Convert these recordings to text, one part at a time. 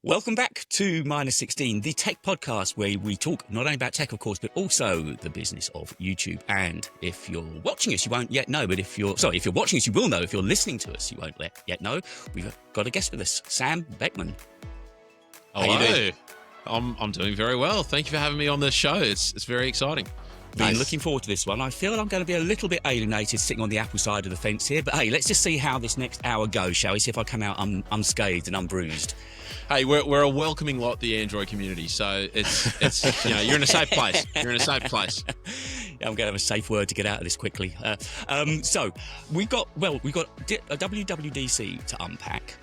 Welcome back to Minus 16, the tech podcast where we talk not only about tech, of course, but also the business of YouTube. And if you're watching us, you won't yet know, but if you're watching us, you will know. If you're listening to us, you won't yet know. We've got a guest with us, Sam Beckman. Hello. I'm doing very well. Thank you for having me on the show. It's very exciting. Been looking forward to this one. I feel I'm going to be a little bit alienated sitting on the Apple side of the fence here, but hey, let's just see how this next hour goes, shall we? See if I come out unscathed and unbruised. Hey, we're a welcoming lot, the Android community. So it's you're in a safe place. You're in a safe place. Yeah, I'm going to have a safe word to get out of this quickly. So we got a WWDC to unpack.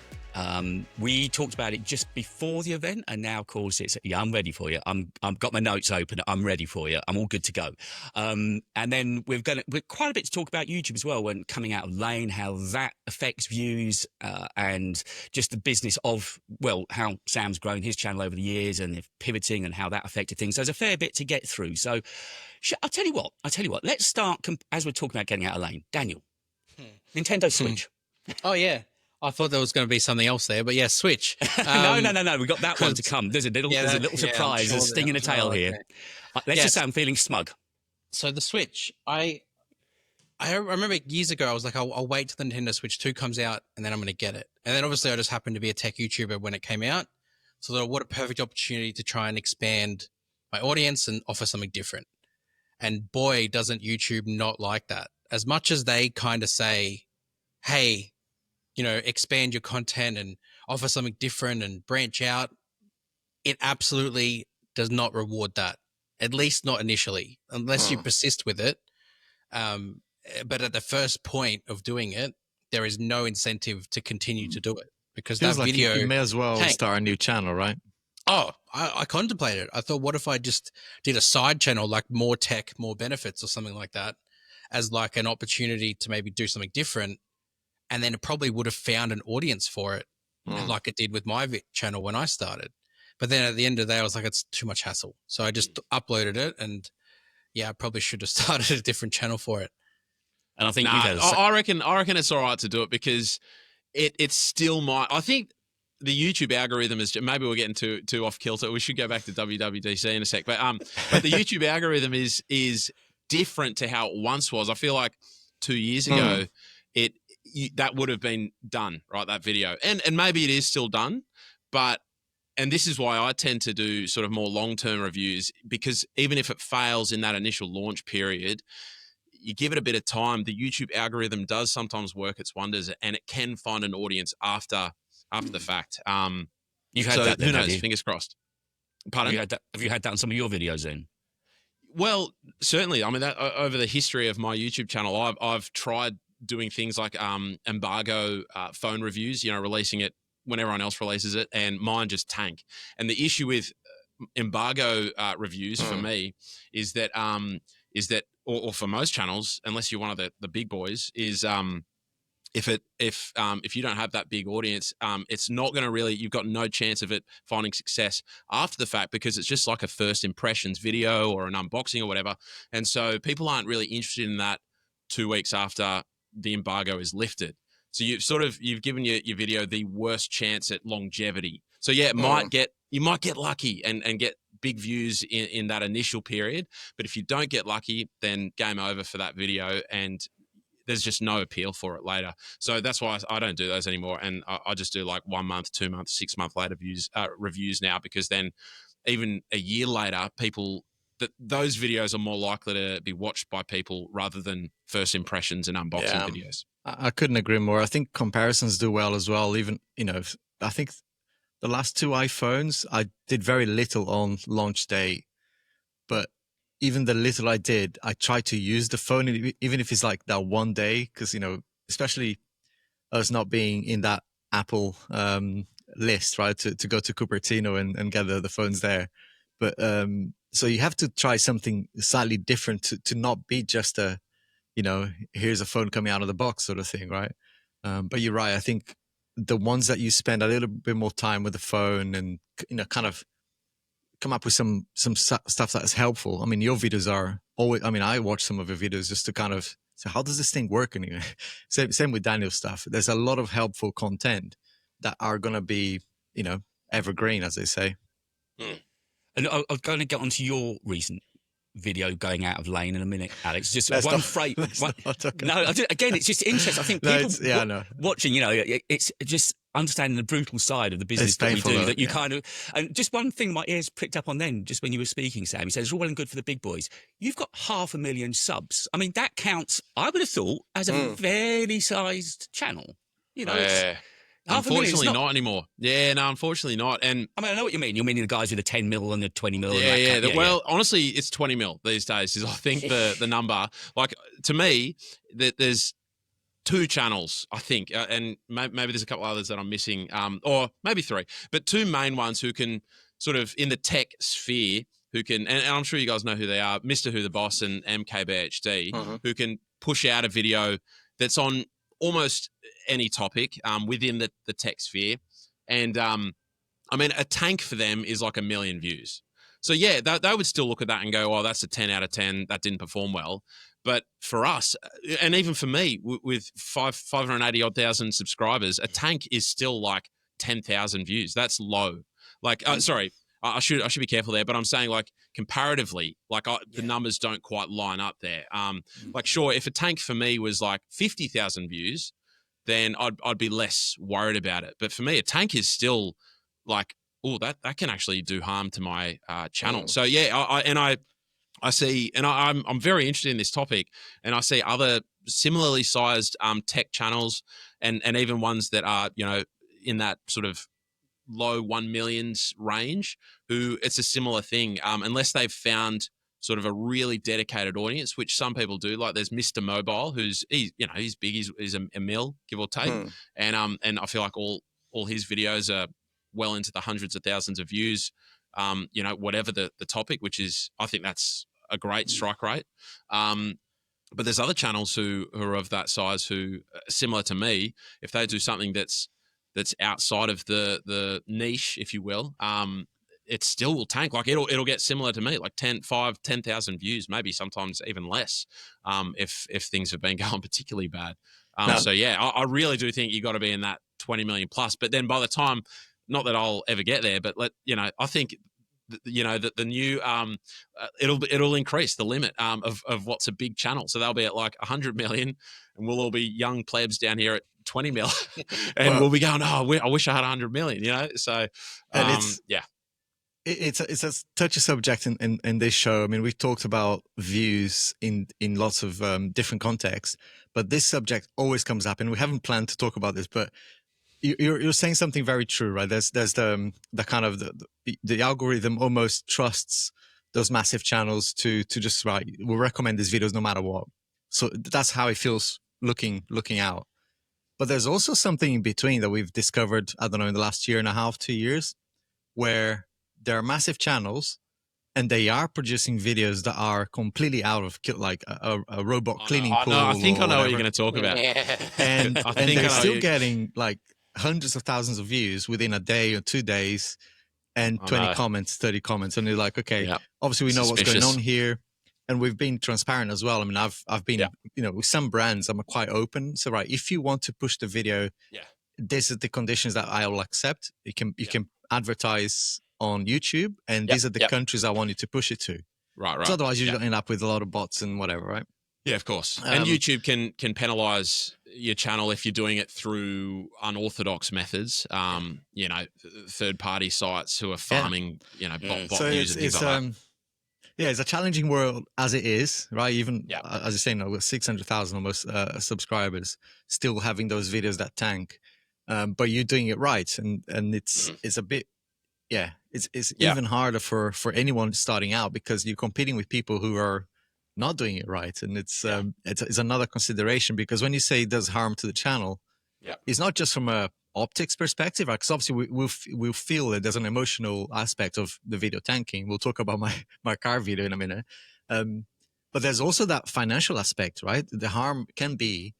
We talked about it just before the event, and now, of course, I'm ready for you. I've got my notes open. I'm ready for you. I'm all good to go. And then we've quite a bit to talk about YouTube as well, when coming out of Lane, how that affects views, and just the business of, how Sam's grown his channel over the years and pivoting and how that affected things. So there's a fair bit to get through. So I'll tell you what, let's start as we're talking about getting out of Lane. Daniel, Nintendo Switch. Oh, yeah. I thought there was going to be something else there, but yeah, Switch. No. We got that one to come. There's a little surprise. There's a sting in the tail here. Let's just say I'm feeling smug. So the Switch, I remember years ago, I was like, I'll wait till the Nintendo Switch 2 comes out and then I'm going to get it. And then obviously I just happened to be a tech YouTuber when it came out. So I thought, what a perfect opportunity to try and expand my audience and offer something different. And boy, doesn't YouTube not like that. As much as they kind of say, hey, expand your content and offer something different and branch out, it absolutely does not reward that, at least not initially, unless you persist with it. But at the first point of doing it, there is no incentive to continue to do it because that video... You may as well start a new channel, right? Oh, I contemplated it. I thought, what if I just did a side channel, like more tech, more benefits or something like that, as like an opportunity to maybe do something different. And then it probably would have found an audience for it, like it did with my channel when I started. But then at the end of the day, I was like, it's too much hassle. So I just uploaded it, and I probably should have started a different channel for it. And I think I reckon it's all right to do it because it's still I think the YouTube algorithm is, maybe we're getting too off kilter. We should go back to WWDC in a sec. But the YouTube algorithm is different to how it once was. I feel like 2 years ago, that would have been done, right? That video. And maybe it is still done, and this is why I tend to do sort of more long-term reviews, because even if it fails in that initial launch period, you give it a bit of time, the YouTube algorithm does sometimes work its wonders, and it can find an audience after the fact. You've had that then, who knows? Fingers crossed. Pardon? Have you had that on some of your videos then? Well, certainly. I mean, that over the history of my YouTube channel, I've tried doing things like embargo phone reviews, releasing it when everyone else releases it, and mine just tank. And the issue with embargo reviews for me is that or for most channels, unless you're one of the big boys, is if you don't have that big audience, it's not going to really, you've got no chance of it finding success after the fact, because it's just like a first impressions video or an unboxing or whatever. And so people aren't really interested in that 2 weeks after the embargo is lifted. So you've given your video the worst chance at longevity. So yeah, you might get lucky and get big views in that initial period. But if you don't get lucky, then game over for that video, and there's just no appeal for it later. So that's why I don't do those anymore. And I just do like 1 month, 2 months, 6 month later reviews now, because then even a year later, those videos are more likely to be watched by people rather than first impressions and unboxing videos. I couldn't agree more. I think comparisons do well as well. Even, I think the last 2 iPhones, I did very little on launch day, but even the little I did, I tried to use the phone, even if it's like that one day, because, especially us not being in that Apple list, right, to go to Cupertino and get the phones there. But so you have to try something slightly different to not be just here's a phone coming out of the box sort of thing, right? But you're right. I think the ones that you spend a little bit more time with the phone and, kind of come up with some stuff that is helpful. I mean, your videos are always, I watch some of your videos just to kind of say, how does this thing work anyway? Same with Daniel's stuff. There's a lot of helpful content that are going to be, evergreen, as they say. And I'm going to get onto your recent video going out of lane in a minute, Alex. Just Let's one not- phrase. let's not talk No, again, it's just interesting. I think No, people it's- yeah, I know. watching, it's just understanding the brutal side of the business It's that we painful, do. though, That you yeah. kind of, and just one thing my ears picked up on then, just when you were speaking, Sam. You said it's all well and good for the big boys. You've got 500,000 subs. I mean, that counts. I would have thought as a fairly sized channel. It's, Yeah. 500,000 is Unfortunately, not anymore. Yeah, no, unfortunately not. And I mean, I know what you mean. You're meaning the guys with the 10 mil and the 20 mil. yeah, and yeah. that Well, honestly, it's 20 mil these days. Is I think the number. Like to me, there's two channels. I think, and maybe there's a couple others that I'm missing, or maybe three, but two main ones who can sort of in the tech sphere who can, and I'm sure you guys know who they are, Mr. Who the Boss and MKBHD, who can push out a video that's on almost any topic within the tech sphere. And I mean, a tank for them is like 1 million views. So yeah, they would still look at that and go, oh, that's a 10 out of 10. That didn't perform well. But for us, and even for me, with 580 odd thousand subscribers, a tank is still like 10,000 views. That's low. Like, sorry, I should be careful there, but I'm saying like comparatively, like the numbers don't quite line up there. Like sure, if a tank for me was like 50,000 views, then I'd be less worried about it. But for me, a tank is still like, oh, that can actually do harm to my channel. So yeah, I see, and I'm very interested in this topic, and I see other similarly sized tech channels, and even ones that are in that sort of low 1 millions range, who it's a similar thing, unless they've found sort of a really dedicated audience, which some people do. Like there's Mr. Mobile, he's big, he's a mil, give or take, and I feel like all his videos are well into the hundreds of thousands of views, whatever the topic, which is, I think that's a great strike rate. But there's other channels who are of that size who, similar to me, if they do something that's outside of the niche, if you will, it still will tank. Like it'll get similar to me, like 10,000 views, maybe sometimes even less, if things have been going particularly bad. So yeah, I really do think you got to be in that 20 million plus. But then by the time, not that I'll ever get there, but I think that the new it'll increase the limit of what's a big channel. So they'll be at like 100 million, and we'll all be young plebs down here at 20 mil, and we'll be going, oh, I wish I had 100 million, So it's a touchy subject in this show. I mean, we've talked about views in lots of different contexts, but this subject always comes up, and we haven't planned to talk about this, but you're saying something very true, right? There's the kind of the algorithm almost trusts those massive channels to just we'll recommend these videos no matter what. So that's how it feels looking out. But there's also something in between that we've discovered, I don't know, in the last 1.5 to 2 years, where there are massive channels and they are producing videos that are completely out of like a robot cleaning pool. I think I know what you're whatever. going to talk about. And I think they're still getting like hundreds of thousands of views within a day or 2 days, and 20 comments, 30 comments. And you're like, okay, obviously we know what's going on here. And we've been transparent as well. I mean, I've been, with some brands, I'm quite open. So, if you want to push the video, this is the conditions that I will accept. You can advertise on YouTube, and these are the countries I want you to push it to. Right. So otherwise, you end up with a lot of bots and whatever, right? Yeah, of course. And YouTube can penalize your channel if you're doing it through unorthodox methods. Third-party sites who are farming, bot views and things like that. Yeah, it's a challenging world as it is, right? Even as you say, with 600,000 almost subscribers, still having those videos that tank, but you're doing it right, and it's a bit, it's even harder for anyone starting out because you're competing with people who are not doing it right, and it's another consideration, because when you say it does harm to the channel, it's not just from a optics perspective, right? Because obviously we'll feel that there's an emotional aspect of the video tanking. We'll talk about my car video in a minute, but there's also that financial aspect, right? The harm can be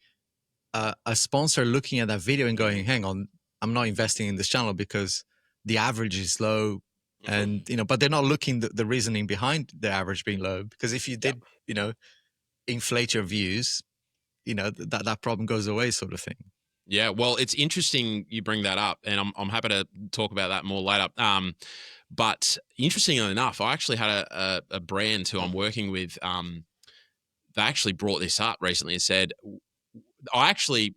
a sponsor looking at that video and going, hang on, I'm not investing in this channel because the average is low. And but they're not looking the reasoning behind the average being low, because if you did inflate your views, that problem goes away, sort of thing. Yeah, well, it's interesting you bring that up, and I'm happy to talk about that more later. But interestingly enough, I actually had a brand who I'm working with. They actually brought this up recently and said, I actually,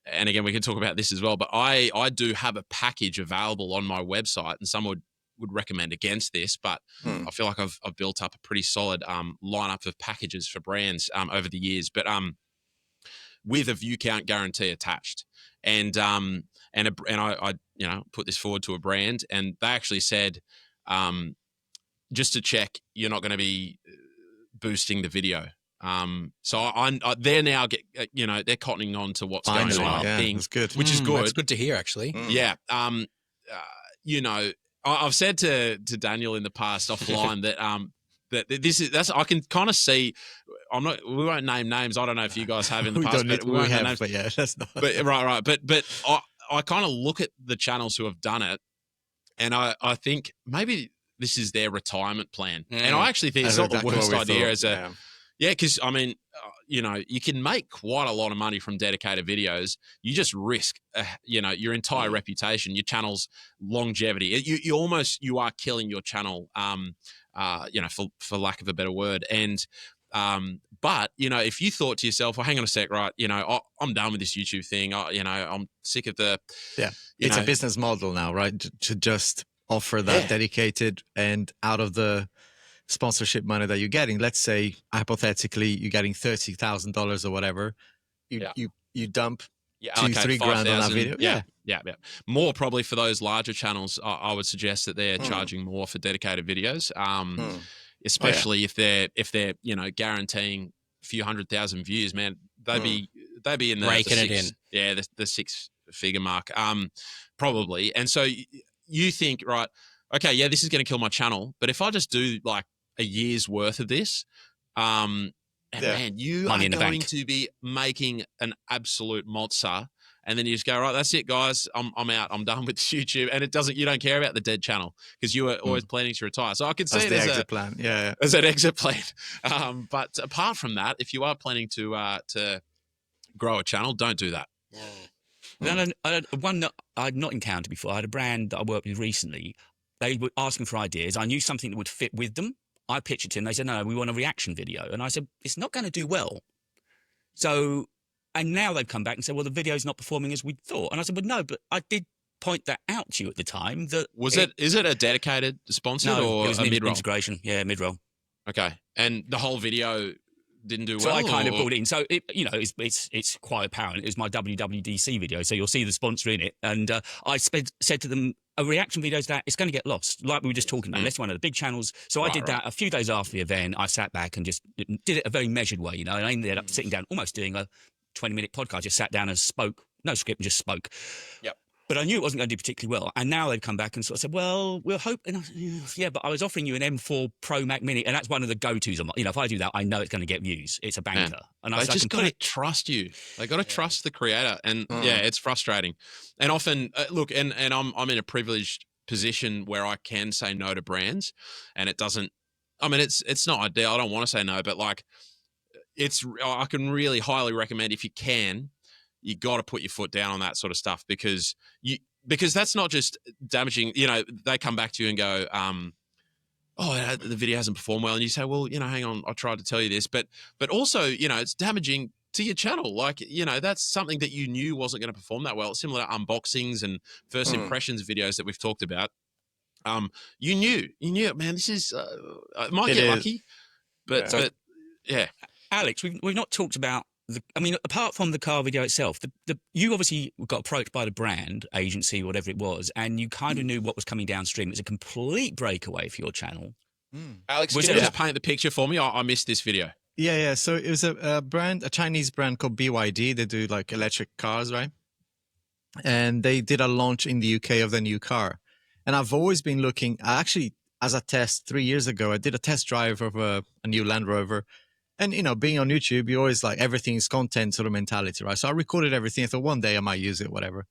and again, we can talk about this as well, but I do have a package available on my website, and some would recommend against this, but I feel like I've built up a pretty solid lineup of packages for brands over the years, but with a view count guarantee attached. And I put this forward to a brand, and they actually said, just to check, you're not going to be boosting the video. So they're now they're cottoning on to what's going on. Yeah, I think, that's good. which is good. That's good to hear, actually. Yeah. I've said to Daniel in the past offline that I can kind of see. We won't name names. I don't know if you guys have in the past, but we won't name names. But yeah, that's not. But right. But I kind of look at the channels who have done it, and I think maybe this is their retirement plan. And I actually think it's not the worst idea because I mean, you can make quite a lot of money from dedicated videos. You just risk, your entire reputation, your channel's longevity. You are killing your channel, for lack of a better word. And, but if you thought to yourself, well, hang on a sec, right? I'm done with this YouTube thing. I'm sick of the, it's a business model now, right? To just offer that dedicated, and out of the sponsorship money that you're getting, let's say hypothetically you're getting $30,000 or whatever, you dump $2-3 grand on that video. Yeah. More probably for those larger channels. I would suggest that they're charging more for dedicated videos, especially if they're guaranteeing a few 100,000 views. Man, they'd be in the six-figure mark, probably. And so you think, right, okay, yeah, this is going to kill my channel, but if I just do like a year's worth of this, man, you are going to be making an absolute monster. And then you just go, right, that's it, guys. I'm out. I'm done with YouTube. And you don't care about the dead channel because you were always planning to retire. So I could see it as exit plan. Yeah. As an exit plan. But apart from that, if you are planning to grow a channel, don't do that. Then one that I'd not encountered before. I had a brand that I worked with recently. They were asking for ideas. I knew something that would fit with them. I pitched it to them. They said, no, we want a reaction video. And I said, it's not going to do well. So, and now they've come back and said, well, the video's not performing as we thought. And I said, well, no, but I did point that out to you at the time. Is it a dedicated sponsor or it was a mid-roll? Integration. Yeah, mid-roll. Okay. And the whole video didn't do well? So I kind of brought it in. So, it's quite apparent. It was my WWDC video. So you'll see the sponsor in it. And I said to them, a reaction video is that it's going to get lost, like we were just talking about. That's one of the big channels. So I did that a few days after the event. I sat back and just did it a very measured way, and I ended up sitting down, almost doing a 20-minute podcast. Just sat down and spoke, no script, and just spoke. Yep. But I knew it wasn't going to do particularly well. And now they've come back and sort of said, well, we'll hope. And but I was offering you an M4 Pro Mac Mini, and that's one of the go-tos. If I do that, I know it's going to get views. It's a banker. And they just got to trust you. They got to trust the creator. And it's frustrating. And often, look, and I'm in a privileged position where I can say no to brands, and it doesn't. I mean, it's not ideal. I don't want to say no, but like, I can really highly recommend, if you can, you got to put your foot down on that sort of stuff, because that's not just damaging. They come back to you and go, the video hasn't performed well, and you say, well, hang on, I tried to tell you this, but also, it's damaging to your channel. Like, that's something that you knew wasn't going to perform that well. It's similar to unboxings and first impressions videos that we've talked about. You knew, man, this is, I might get lucky, but yeah. Alex, we've not talked about apart from the car video itself, you obviously got approached by the brand agency, whatever it was, and you kind of knew what was coming downstream. It was a complete breakaway for your channel. Alex, can you just paint the picture for me? I missed this video. Yeah. So it was a Chinese brand called BYD. They do like electric cars, right? And they did a launch in the UK of the new car. And I've always been looking, actually, as a test 3 years ago, I did a test drive of a new Land Rover. And, being on YouTube, you always like everything's content sort of mentality, right? So I recorded everything. I thought one day I might use it, whatever.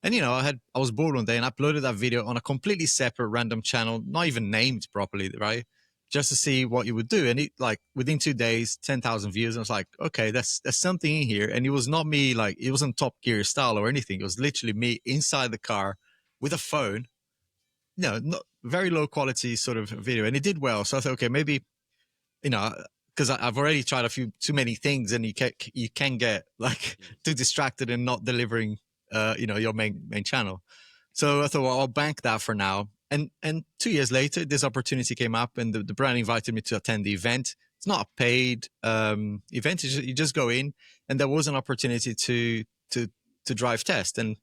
And, I was bored one day and uploaded that video on a completely separate random channel, not even named properly, right? just to see what you would do. And it, like, within 2 days, 10,000 views. And I was like, okay, there's something in here. And it was not me, like, it wasn't Top Gear style or anything. It was literally me inside the car with a phone, not very low quality sort of video. And it did well. So I thought, okay, maybe, because I've already tried too many things, and you can get like too distracted and not delivering, your main channel. So I thought, well, I'll bank that for now. And 2 years later, this opportunity came up, and the brand invited me to attend the event. It's not a paid event; you just go in, and there was an opportunity to drive test, and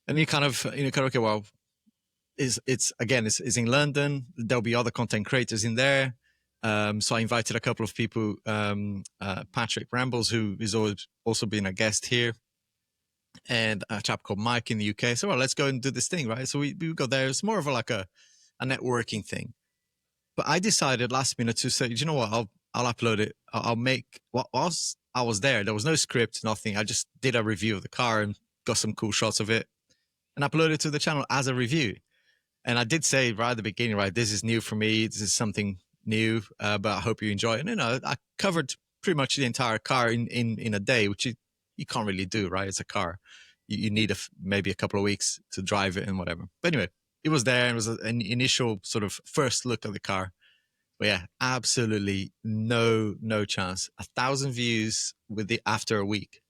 you kind of okay, well, it's in London. There'll be other content creators in there. So I invited a couple of people, Patrick Rambles, who is always also been a guest here, and a chap called Mike in the UK. So, well, let's go and do this thing, right? So we got there. It's more of a networking thing. But I decided last minute to say, you know what? I'll upload it. I'll make what whilst I was there. There was no script, nothing. I just did a review of the car and got some cool shots of it, and uploaded it to the channel as a review. And I did say right at the beginning, right, this is new for me. This is something new, but I hope you enjoy it. And, I covered pretty much the entire car in a day, which you can't really do, right? It's a car. You need maybe a couple of weeks to drive it and whatever. But anyway, it was there. It was an initial sort of first look at the car. But yeah, absolutely no chance. 1,000 views after a week.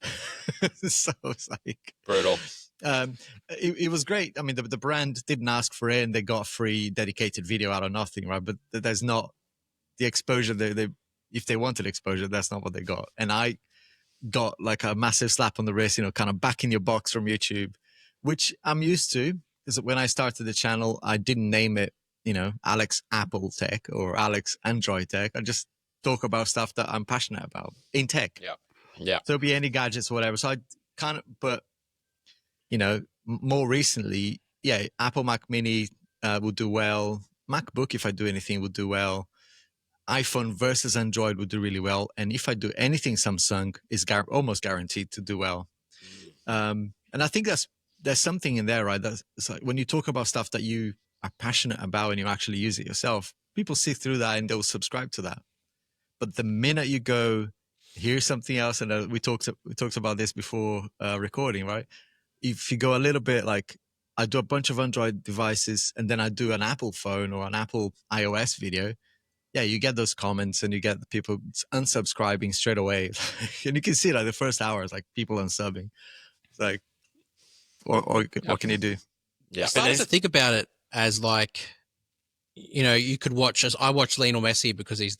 So it's like Brutal. It was great. I mean, the brand didn't ask for it, and they got a free dedicated video out of nothing, right? But there's not the exposure. If they wanted exposure, that's not what they got. And I got like a massive slap on the wrist, kind of back in your box from YouTube, which I'm used to. Because when I started the channel, I didn't name it, Alex Apple Tech or Alex Android Tech. I just talk about stuff that I'm passionate about in tech. Yeah. So it'll be any gadgets, whatever. So I kind of, but more recently, yeah, Apple Mac Mini would do well. MacBook, if I do anything, would do well. iPhone versus Android would do really well. And if I do anything Samsung, is almost guaranteed to do well. And I think there's something in there, right? It's like when you talk about stuff that you are passionate about and you actually use it yourself, people see through that and they'll subscribe to that. But the minute you go, here's something else, and we talked about this before recording, right? If you go a little bit like, I do a bunch of Android devices and then I do an Apple phone or an Apple iOS video, yeah, you get those comments and you get the people unsubscribing straight away. And you can see like the first hour is like people unsubbing. It's like, what can you do? Yeah. I started to think about it as like, you could watch, as I watch Lionel Messi because he's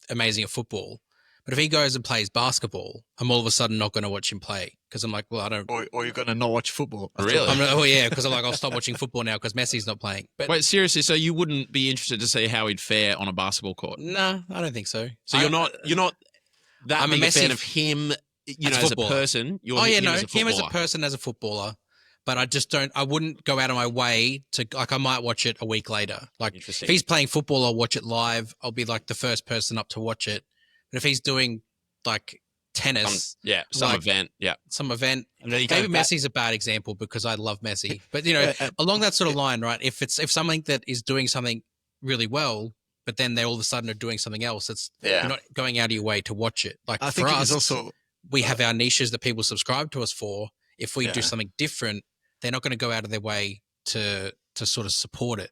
amazing at football. But if he goes and plays basketball, I'm all of a sudden not going to watch him play because I'm like, well, I don't. Or you're going to not watch football. Really? Yeah, because I'm like, I'll stop watching football now because Messi's not playing. But Wait, seriously? So you wouldn't be interested to see how he'd fare on a basketball court? no, I don't think so. So you're not that I'm big a a fan Messi of him, as a footballer. person. You're Him as a him as a footballer. person, as a footballer. But I wouldn't go out of my way to, like, I might watch it a week later. Like, if Interesting. he's playing football, I'll watch it live. I'll be like the first person up to watch it. But if he's doing like tennis, Some like, event. Yeah. some event, And there you go. maybe Messi's a bad example because I love Messi. But, along that sort of line, right? If something that is doing something really well, but then they all of a sudden are doing something else, you're not going out of your way to watch it. Like, I for think us, it's also, we have our niches that people subscribe to us for. If we do something different, they're not going to go out of their way to sort of support it.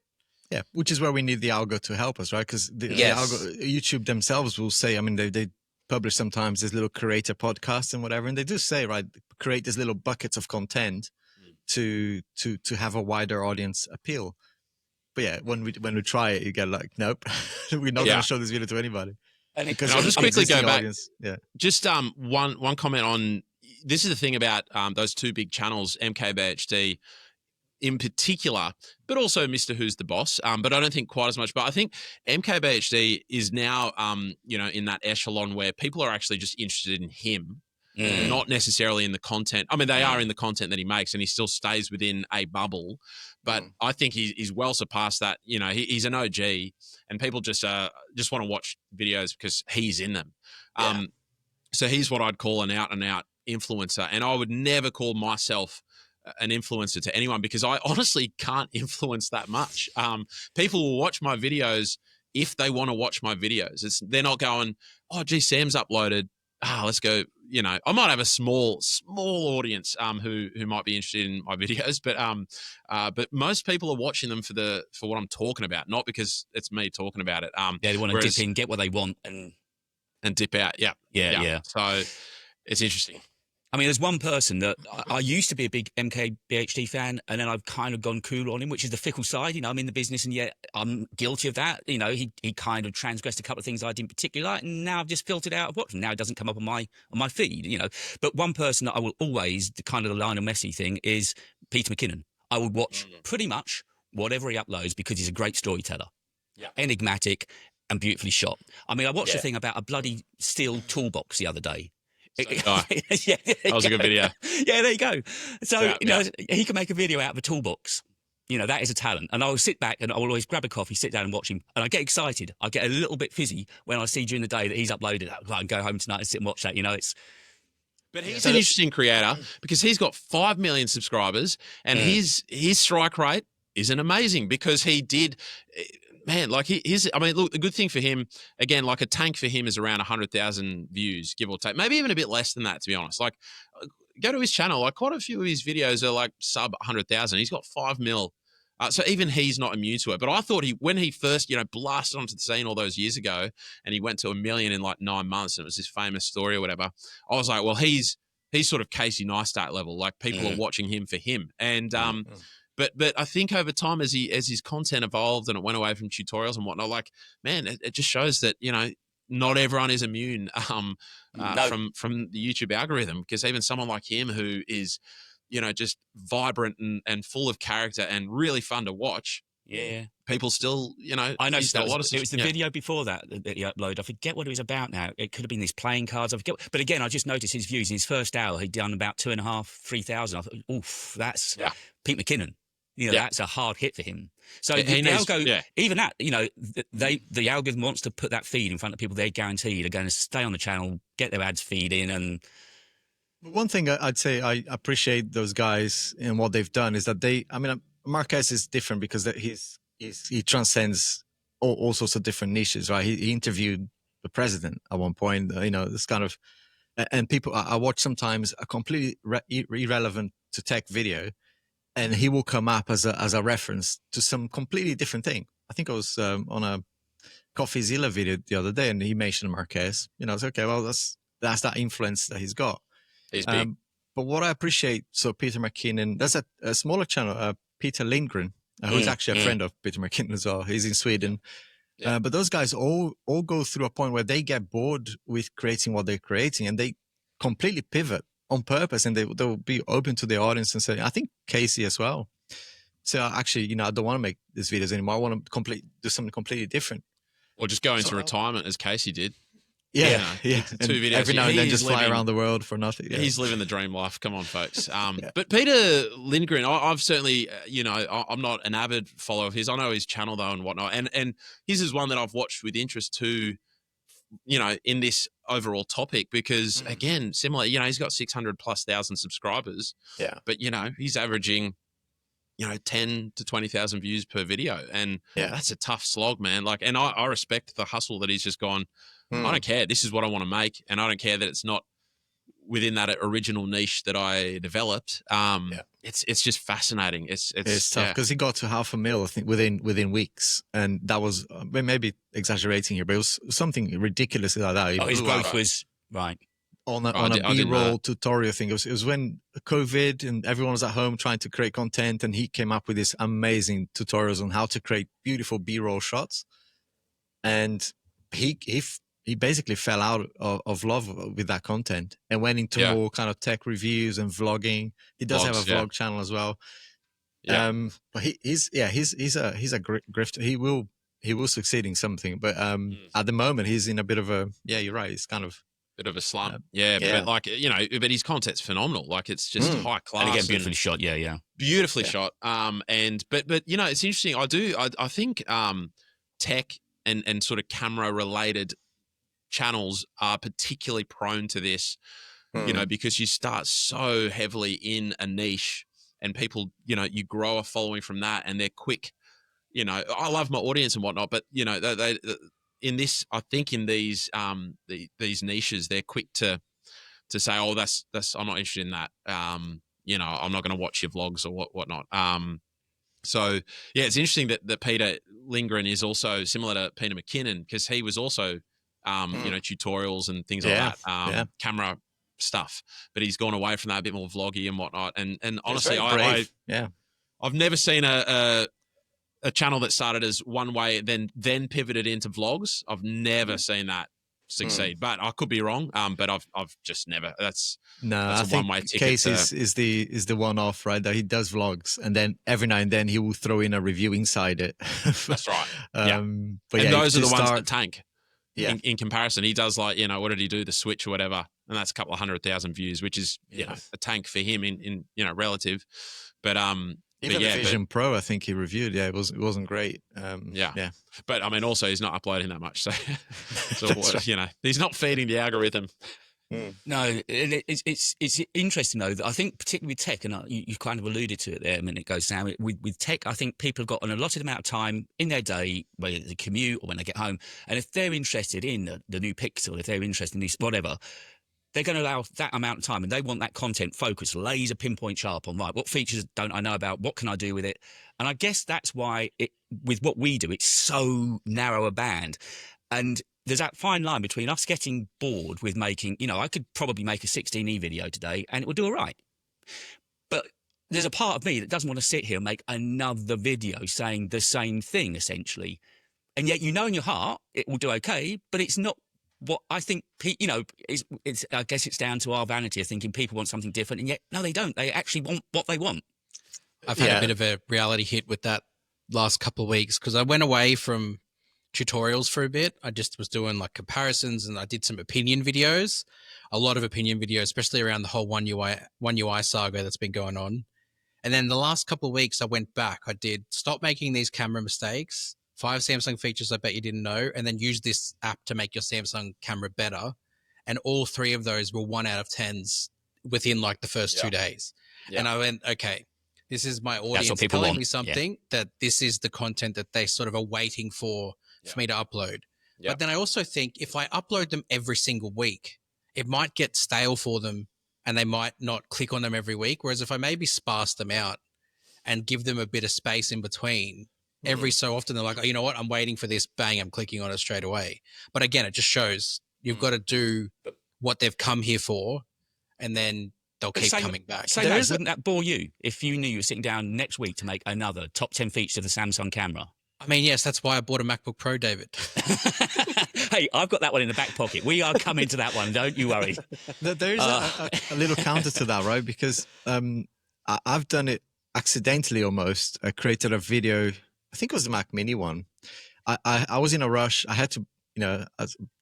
yeah, which is where we need the algo to help us, right? Because the algo, YouTube themselves will say, I mean, they publish sometimes these little creator podcasts and whatever, and they do say, right, create these little buckets of content to have a wider audience appeal. But yeah, when we try it, you get like, nope, we're not going to show this video to anybody. And Because I'll just quickly go back. Audience. Yeah. Just one comment on this is the thing about those two big channels, MKBHD in particular, but also Mr. Who's the Boss. But I don't think quite as much. But I think MKBHD is now, in that echelon where people are actually just interested in him, not necessarily in the content. I mean, they are in the content that he makes, and he still stays within a bubble. But I think he's well surpassed that. He's an OG, and people just want to watch videos because he's in them. So he's what I'd call an out-and-out influencer, and I would never call myself an influencer to anyone because I honestly can't influence that much. People will watch my videos if they want to watch my videos. They're not going, oh, gee, Sam's uploaded. Let's go. You know, I might have a small audience who might be interested in my videos, but most people are watching them for what I'm talking about, not because it's me talking about it. They want to dip in, get what they want, and dip out. Yeah. So it's interesting. I mean, there's one person that I used to be a big MKBHD fan, and then I've kind of gone cool on him, which is the fickle side. You know, I'm in the business, and yet I'm guilty of that. You know, he kind of transgressed a couple of things I didn't particularly like, and now I've just filtered out of watching. Now it doesn't come up on my feed. You know, but one person that I will always, the kind of the Lionel Messi thing, is Peter McKinnon. I would watch pretty much whatever he uploads because he's a great storyteller, enigmatic, and beautifully shot. I mean, I watched a thing about a bloody steel toolbox the other day. That was a good video. Yeah, there you go. So, you know, he can make a video out of a toolbox. You know, that is a talent. And I'll sit back and I'll always grab a coffee, sit down and watch him. And I get excited. I get a little bit fizzy when I see during the day that he's uploaded. I can go home tonight and sit and watch that. You know, But he's an interesting creator because he's got 5 million subscribers and his strike rate isn't amazing because he did... Man, like I mean, look, the good thing for him, again, like a tank for him is around 100,000 views, give or take. Maybe even a bit less than that, to be honest. Like, go to his channel. Like, quite a few of his videos are like sub 100,000. He's got 5 mil. So even he's not immune to it. But I thought when he first, you know, blasted onto the scene all those years ago and he went to 1 million in like 9 months and it was this famous story or whatever, I was like, well, he's sort of Casey Neistat level. Like, people are watching him for him. And, But I think over time, as his content evolved and it went away from tutorials and whatnot, like, man, it just shows that, you know, not everyone is immune from the YouTube algorithm, because even someone like him who is, you know, just vibrant and full of character and really fun to watch. Yeah. People still, you know, I noticed that it was the video before that he uploaded. I forget what it was about now. It could have been these playing cards. I forget. But again, I just noticed his views in his first hour. He'd done about 2,500, 3,000. I thought, oof, that's Pete McKinnon. You know, that's a hard hit for him. So the algo, even that, you know, the algorithm wants to put that feed in front of people. They're guaranteed are going to stay on the channel, get their ads feed in. And one thing I'd say I appreciate those guys and what they've done is that Marquez is different because he transcends all sorts of different niches, right? He interviewed the president at one point, you know, this kind of, and people, I watch sometimes a completely irrelevant to tech video, and he will come up as a reference to some completely different thing. I think I was on a CoffeeZilla video the other day, and he mentioned Marquez. You know, I was okay. Well, that's that influence that he's got. He's big. But what I appreciate, so Peter McKinnon, there's a smaller channel, Peter Lindgren, who's actually a friend of Peter McKinnon as well. He's in Sweden. Yeah. But those guys all go through a point where they get bored with creating what they're creating, and they completely pivot on purpose, and they'll be open to the audience and say, I think Casey as well. So actually, you know, I don't want to make these videos anymore. I want to do something completely different. Or just go into retirement as Casey did. Yeah. 2 videos. Every now and then just fly around the world for nothing. Yeah. He's living the dream life. Come on, folks. But Peter Lindgren, I've certainly, you know, I'm not an avid follower of his. I know his channel though and whatnot. And his is one that I've watched with interest too, you know, in this overall topic, because again, similar, you know, he's got 600,000+ subscribers. Yeah. But, you know, he's averaging, you know, 10 to 20,000 views per video. And that's a tough slog, man. Like, and I respect the hustle that he's just gone, I don't care. This is what I want to make. And I don't care that it's not within that original niche that I developed. It's just fascinating. It's tough because he got to 500,000, I think, within weeks, and that was maybe exaggerating here, but it was something ridiculously like that. His growth was right on a B-roll tutorial thing. It was when COVID and everyone was at home trying to create content, and he came up with these amazing tutorials on how to create beautiful B-roll shots, and he basically fell out of love with that content and went into more kind of tech reviews and vlogging. He does have a vlog channel as well. Yeah. But he's a grifter. He will succeed in something. But at the moment he's in a bit of a, you're right. It's kind of bit of a slump. But like, you know, but his content's phenomenal. Like, it's just high class. And again, beautifully shot. Yeah. Beautifully shot. But you know, it's interesting. I think tech and sort of camera related channels are particularly prone to this, you know, because you start so heavily in a niche and people, you know, you grow a following from that and they're quick, I love my audience and whatnot, but they in this, I think in these niches, they're quick to say, oh, that's I'm not interested in that. I'm not going to watch your vlogs or whatnot. So yeah, it's interesting that Peter Lindgren is also similar to Peter McKinnon, because he was also tutorials and things like that, camera stuff, but he's gone away from that, a bit more vloggy and whatnot. And honestly, I've never seen a channel that started as one way, then pivoted into vlogs. I've never seen that succeed, but I could be wrong. But I've just never. That's I a think one-way ticket. Case is the one off, right? That he does vlogs, and then every now and then he will throw in a review inside it. That's right. But and those are the ones that tank. Yeah. In comparison, he does what did he do? The Switch or whatever, and that's a couple of 100,000 views, which is a tank for him in relative. But even the Vision Pro, I think he reviewed. Yeah, it wasn't great. Yeah. But I mean, also he's not uploading that much, so right. He's not feeding the algorithm. No, it's interesting though. That I think particularly with tech, and you kind of alluded to it there a minute ago, Sam. With tech, I think people have got an allotted amount of time in their day, whether they commute or when they get home, and if they're interested in the new Pixel, if they're interested in this whatever, they're going to allow that amount of time, and they want that content focused, laser pinpoint sharp on, right, what features don't I know about, what can I do with it? And I guess that's why with what we do, it's so narrow a band. And there's that fine line between us getting bored with making, I could probably make a 16E video today and it would do all right. But there's a part of me that doesn't want to sit here and make another video saying the same thing, essentially. And yet, in your heart, it will do okay, but it's not what I think, it's I guess it's down to our vanity of thinking people want something different. And yet, no, they don't. They actually want what they want. I've had a bit of a reality hit with that last couple of weeks, because I went away from tutorials for a bit. I just was doing like comparisons, and I did some opinion videos, a lot of opinion videos, especially around the whole One UI saga that's been going on. And then the last couple of weeks I went back, I did stop making these camera mistakes, 5 Samsung features I bet you didn't know, and then use this app to make your Samsung camera better. And all 3 of those were 1 out of 10s within like the first 2 days. And I went, okay, this is my audience telling me something, that this is the content that they sort of are waiting for me to upload. But then I also think if I upload them every single week, it might get stale for them and they might not click on them every week. Whereas if I maybe sparse them out and give them a bit of space in between, every so often they're like, oh, you know what? I'm waiting for this. Bang, I'm clicking on it straight away. But again, it just shows you've got to do what they've come here for, and then they'll keep coming back. So wouldn't that bore you if you knew you were sitting down next week to make another top 10 features of the Samsung camera? I mean, yes, that's why I bought a MacBook Pro, David. Hey, I've got that one in the back pocket. We are coming to that one. Don't you worry. There is a little counter to that, right? Because I've done it accidentally almost. I created a video, I think it was the Mac Mini one. I was in a rush. I had to,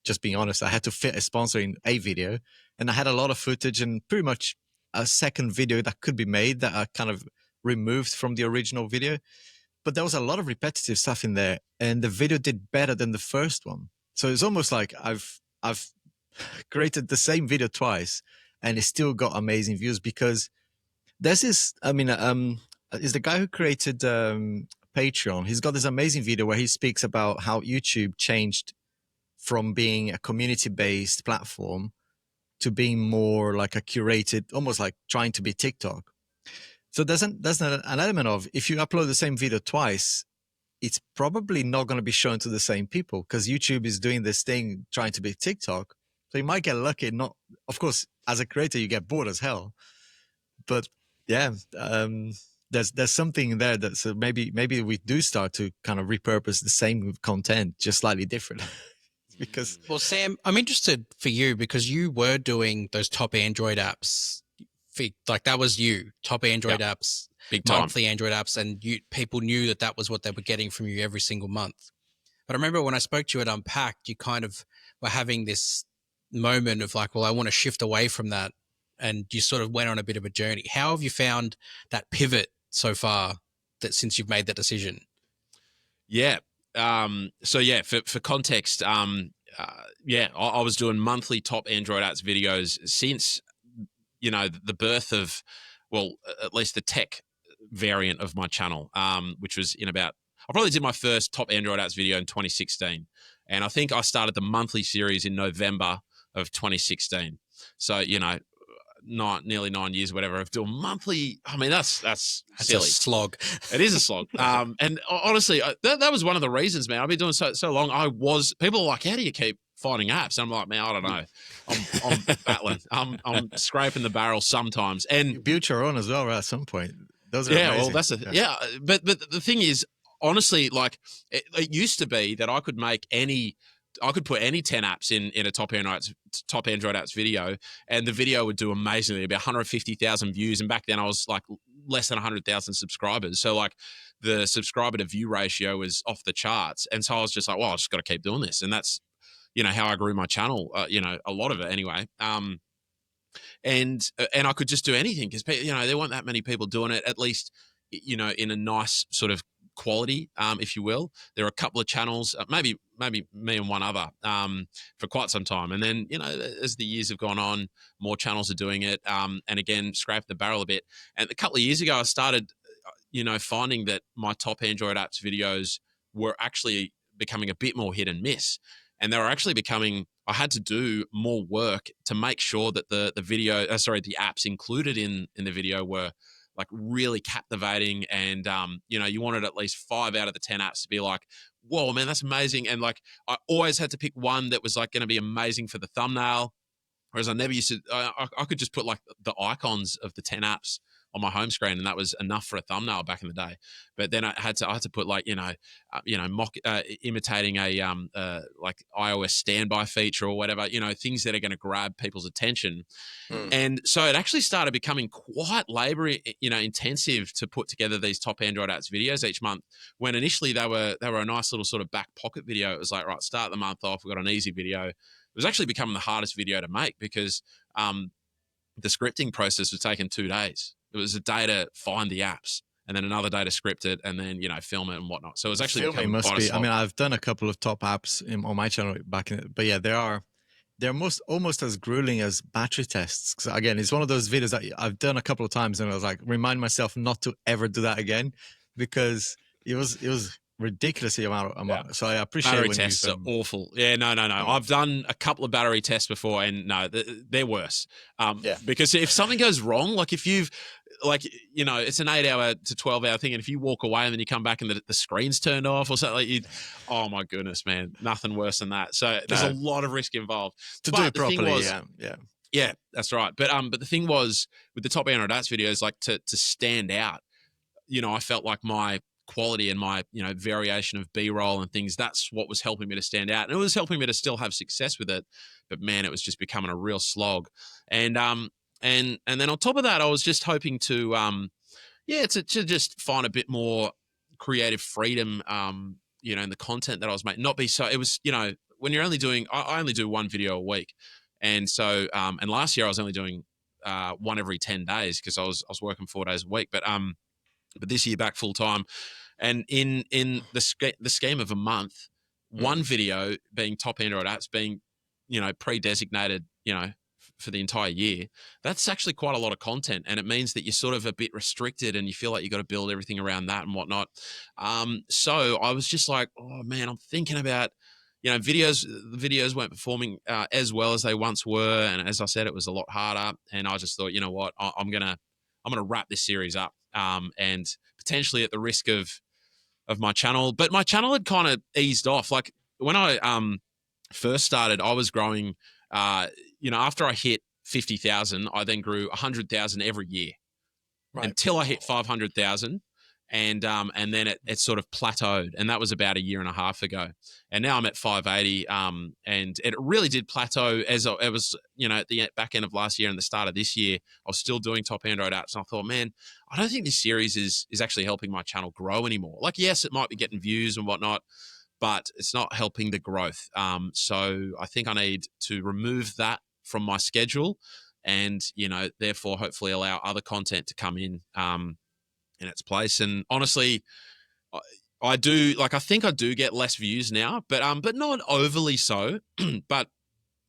just being honest, I had to fit a sponsor in a video. And I had a lot of footage and pretty much a second video that could be made that I kind of removed from the original video. But there was a lot of repetitive stuff in there, and the video did better than the first one. So it's almost like I've created the same video twice, and it still got amazing views, because there's this. I mean, is the guy who created Patreon? He's got this amazing video where he speaks about how YouTube changed from being a community-based platform to being more like a curated, almost like trying to be TikTok. So there's an element of, if you upload the same video twice, it's probably not going to be shown to the same people, because YouTube is doing this thing trying to be TikTok. So you might get lucky. Not, of course, as a creator, you get bored as hell. But yeah, there's something there that, so maybe we do start to kind of repurpose the same content, just slightly different. Because well, Sam, I'm interested for you, because you were doing those top Android apps. Like that was you, top Android apps, big time, monthly Android apps, and people knew that was what they were getting from you every single month. But I remember when I spoke to you at Unpacked, you kind of were having this moment of like, well, I want to shift away from that, and you sort of went on a bit of a journey. How have you found that pivot so far, that since you've made that decision? Yeah. So yeah, for context, I was doing monthly top Android apps videos since, the birth of, well, at least the tech variant of my channel, which was in about I probably did my first top Android apps video in 2016. And I think I started the monthly series in November of 2016. So, nearly 9 years, whatever, of doing monthly. I mean, that's silly. A slog. It is a slog. And honestly, that was one of the reasons, man. I've been doing so long. People are like, how do you keep finding apps? And I'm like, man, I don't know. I'm battling. I'm scraping the barrel sometimes. And You built your own as well, right, at some point. Those are yeah, amazing. well, that's but the thing is, honestly, like it used to be that I could put any 10 apps in a top Android apps video, and the video would do amazingly. It'd be 150,000 views, and back then I was like less than 100,000 subscribers. So like the subscriber to view ratio was off the charts, and so I was just like, well, I just got to keep doing this, and that's how I grew my channel. A lot of it anyway. And I could just do anything because there weren't that many people doing it, at least in a nice sort of quality, if you will. There are a couple of channels, maybe me and one other, for quite some time. And then, as the years have gone on, more channels are doing it. And again, scrape the barrel a bit. And a couple of years ago, I started, finding that my top Android apps videos were actually becoming a bit more hit and miss. And they were actually I had to do more work to make sure that the apps included in the video were like really captivating. And, you wanted at least 5 out of the 10 apps to be like, whoa, man, that's amazing. And like, I always had to pick one that was like going to be amazing for the thumbnail. Whereas I never used to, I could just put like the icons of the 10 apps on my home screen, and that was enough for a thumbnail back in the day. But then I had to put like, imitating a like iOS standby feature or whatever, things that are going to grab people's attention. And so it actually started becoming quite labor, intensive to put together these top Android apps videos each month. When initially they were a nice little sort of back pocket video. It was like, right, start the month off, we've got an easy video. It was actually becoming the hardest video to make because the scripting process was taking 2 days. It was a day to find the apps, and then another day to script it, and then film it and whatnot. So it was actually becoming quite a slog. I mean, I've done a couple of top apps on my channel back in it, but yeah, they're almost as grueling as battery tests. 'Cause again, it's one of those videos that I've done a couple of times, and I was like, remind myself not to ever do that again, because it was ridiculously amount. So I appreciate battery when tests are awful. Yeah, no. I've done a couple of battery tests before, and no, they're worse. Because if something goes wrong, like if you've it's an 8-hour to 12-hour thing, and if you walk away and then you come back and the screen's turned off or something, oh my goodness, man, nothing worse than that. So there's a lot of risk involved to do it properly. Yeah, that's right. But the thing was with the top Android apps videos, like to stand out, I felt like my quality and my variation of B-roll and things, that's what was helping me to stand out, and it was helping me to still have success with it. But man, it was just becoming a real slog. And then on top of that, I was just hoping to to just find a bit more creative freedom in the content that I was making, not be so, it was when you're only doing, I only do one video a week, and so and last year I was only doing one every 10 days because I was working 4 days a week, but this year back full time. And in the scheme of a month, one video being top Android apps being, pre-designated, for the entire year, that's actually quite a lot of content. And it means that you're sort of a bit restricted and you feel like you got to build everything around that and whatnot. So I was just like, oh man, I'm thinking about, the videos weren't performing as well as they once were. And as I said, it was a lot harder. And I just thought, you know what, I'm going to wrap this series up. And potentially at the risk of my channel, but my channel had kind of eased off. Like when I first started, I was growing. After I hit 50,000, I then grew 100,000 every year, until I hit 500,000, and then it sort of plateaued, and that was about a year and a half ago. And now I'm at 580, and it really did plateau as it was, at the back end of last year and the start of this year. I was still doing top Android apps, and I thought, man, I don't think this series is actually helping my channel grow anymore. Like, yes, it might be getting views and whatnot, but it's not helping the growth. So I think I need to remove that from my schedule, and therefore hopefully allow other content to come in its place. And honestly, I think I do get less views now, but not overly so. But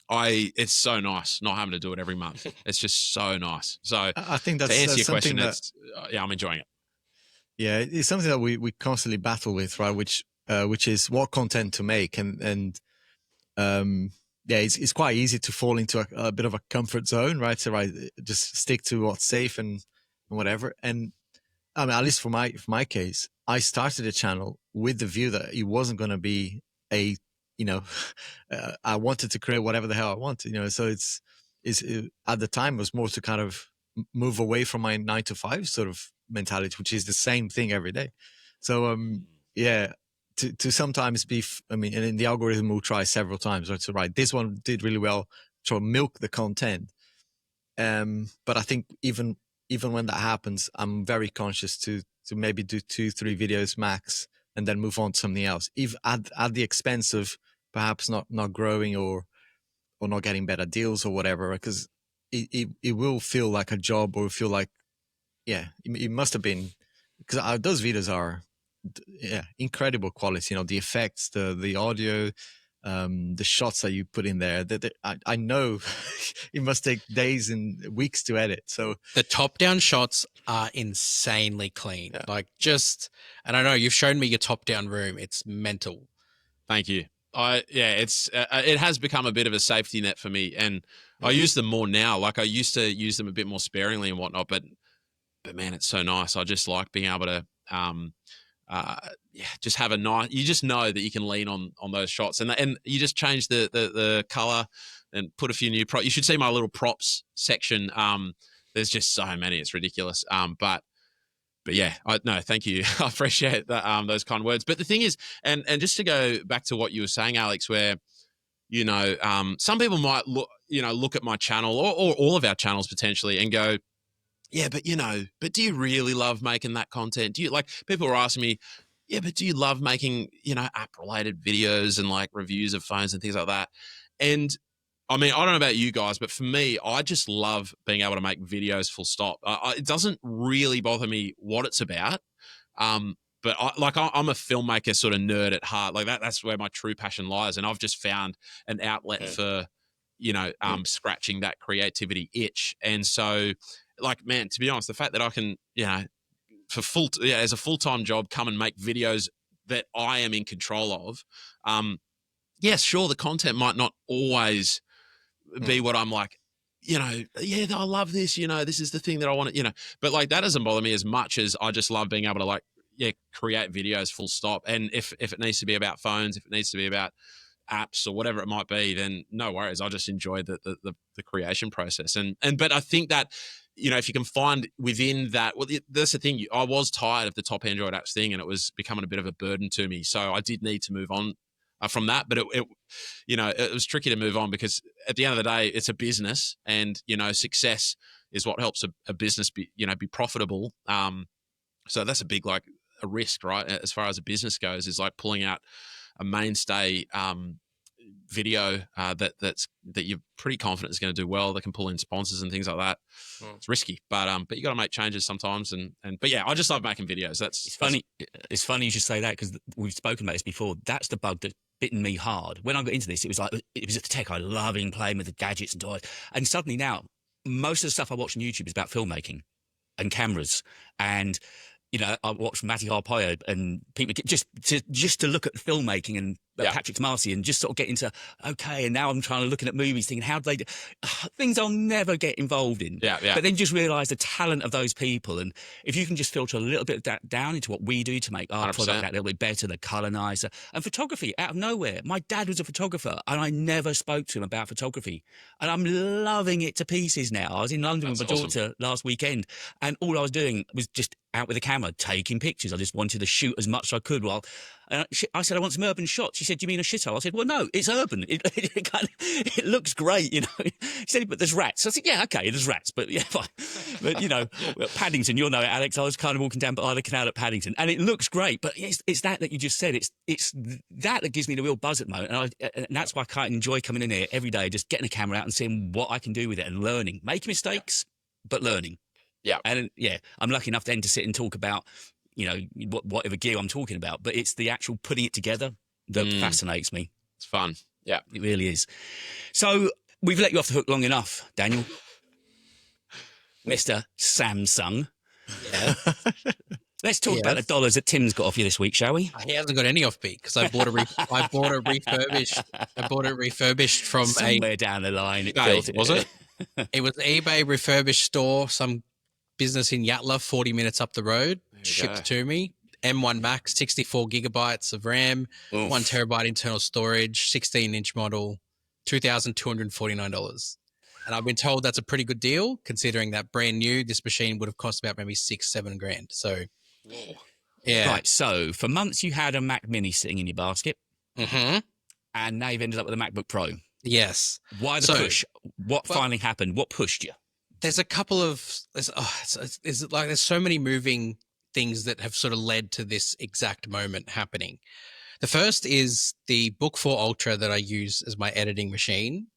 it's so nice not having to do it every month. It's just so nice. So I think to answer your question, that, I'm enjoying it. Yeah, it's something that we constantly battle with, right? Which is what content to make, and yeah, it's quite easy to fall into a bit of a comfort zone, right? So right, just stick to what's safe and whatever. And I mean, at least for my case, I started a channel with the view that it wasn't going to be a, you know, I wanted to create whatever the hell I wanted, you know. So at the time it was more to kind of move away from my 9 to 5 sort of mentality, which is the same thing every day. So yeah, to sometimes be, I mean, and in the algorithm will try several times, right? So right, this one did really well, try to milk the content. But I think even when that happens, I'm very conscious to maybe do 2-3 videos max and then move on to something else, if at the expense of perhaps not growing or not getting better deals or whatever, because it will feel like a job, or feel like, yeah, it must have been, because those videos are, yeah, incredible quality, you know, the effects, the audio, the shots that you put in there, that I know it must take days and weeks to edit. So the top-down shots are insanely clean. Yeah. Like, just, and I know you've shown me your top-down room. It's mental. Thank you. It's it has become a bit of a safety net for me, and I use them more now. Like, I used to use them a bit more sparingly and whatnot, but man, it's so nice. I just like being able to just have a nice. You just know that you can lean on those shots, and you just change the color and put a few new props. You should see my little props section. There's just so many, it's ridiculous. But yeah, no, thank you. I appreciate that, those kind words. But the thing is, and just to go back to what you were saying, Alex, where, you know, some people might look at my channel or all of our channels potentially and go, yeah, but do you really love making that content? Do you, like, people are asking me, yeah, but do you love making, app related videos and like reviews of phones and things like that? And I mean, I don't know about you guys, but for me, I just love being able to make videos full stop. It doesn't really bother me what it's about. But I'm a filmmaker sort of nerd at heart. Like that's where my true passion lies. And I've just found an outlet for, scratching that creativity itch. And so, like, man, to be honest, the fact that I can, as a full-time job, come and make videos that I am in control of. Yes, sure, the content might not always be what I'm like, yeah, I love this, this is the thing that I want to, but like, that doesn't bother me as much as I just love being able to, like, create videos full stop. And if it needs to be about phones, if it needs to be about apps or whatever it might be, then no worries. I just enjoy the creation process. But I think that, if you can find within that, well, that's the thing. I was tired of the top Android apps thing, and it was becoming a bit of a burden to me. So I did need to move on from that. But it was tricky to move on, because at the end of the day, it's a business, and success is what helps a business be profitable. So that's a big, like, a risk, right? As far as a business goes, is like pulling out a mainstay video that you're pretty confident is going to do well, that can pull in sponsors and things like that. It's risky, but you got to make changes sometimes. But yeah, I just love making videos. It's funny you should say that, because we've spoken about this before. That's the bug that bitten me hard when I got into this. It was like, it was the tech. I loving playing with the gadgets and toys, and suddenly now most of the stuff I watch on YouTube is about filmmaking and cameras. And I watched Matti Harpoja and people just to look at filmmaking and Patrick Marcy, and just sort of get into, okay, and now I'm trying to looking at movies thinking, how do they do things I'll never get involved in. But then just realise the talent of those people, and if you can just filter a little bit of that down into what we do to make our 100%. Product that little bit better, the colour nicer, and photography out of nowhere. My dad was a photographer, and I never spoke to him about photography, and I'm loving it to pieces now. I was in London with my daughter last weekend, and all I was doing was just out with a camera taking pictures. I just wanted to shoot as much as I could. I said I want some urban shots. She said, "Do you mean a shithole?" I said, "Well, no, it's urban. It looks great, She said, "But there's rats." I said, "Yeah, okay, there's rats, but yeah, fine." But Paddington, you'll know it, Alex. I was kind of walking down by the canal at Paddington, and it looks great. But it's that you just said. It's that gives me the real buzz at the moment, and that's why I can't enjoy coming in here every day, just getting a camera out and seeing what I can do with it and learning, making mistakes, but learning. Yeah. And I'm lucky enough then to sit and talk about, whatever gear I'm talking about, but it's the actual putting it together that fascinates me. It's fun. Yeah. It really is. So we've let you off the hook long enough, Daniel. Mr. Samsung. Yeah. Let's talk about the Yes. dollars that Tim's got off you this week, shall we? He hasn't got any off me because I bought a refurbished from Somewhere down the line. Was it? it was eBay refurbished store, some business in Yatla, 40 minutes up the road, you shipped go. to me. M1 Max, 64 gigabytes of RAM, Oof. 1 terabyte internal storage, 16-inch model, $2,249. And I've been told that's a pretty good deal, considering that brand new, this machine would have cost about maybe $6-7 grand. So, yeah. Right. So for months you had a Mac Mini sitting in your basket, Mm-hmm. and now you've ended up with a MacBook Pro. Yes. Why the So- push? What well- finally happened? What pushed you? There's a couple of, there's so many moving things that have sort of led to this exact moment happening. The first is the Book 4 Ultra that I use as my editing machine.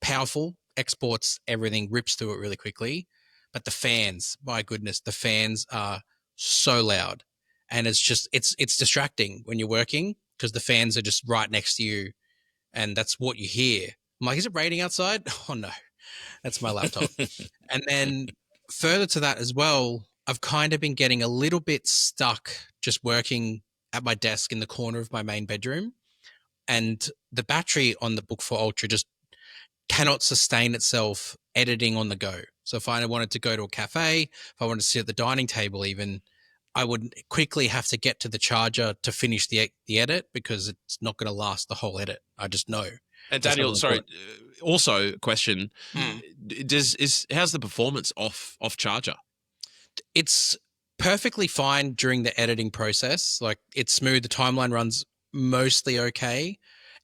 Powerful, exports everything, rips through it really quickly. But the fans, my goodness, the fans are so loud. And it's distracting when you're working because the fans are just right next to you and that's what you hear. I'm like, is it raining outside? Oh no, that's my laptop. And then further to that as well, I've kind of been getting a little bit stuck just working at my desk in the corner of my main bedroom. And the battery on the Book 4 Ultra just cannot sustain itself editing on the go. So if I wanted to go to a cafe, if I wanted to sit at the dining table even, I would quickly have to get to the charger to finish the edit because it's not going to last the whole edit. I just know. And That's Daniel, not sorry. Also, question: Mm. how's the performance off charger? It's perfectly fine during the editing process. Like it's smooth. The timeline runs mostly okay.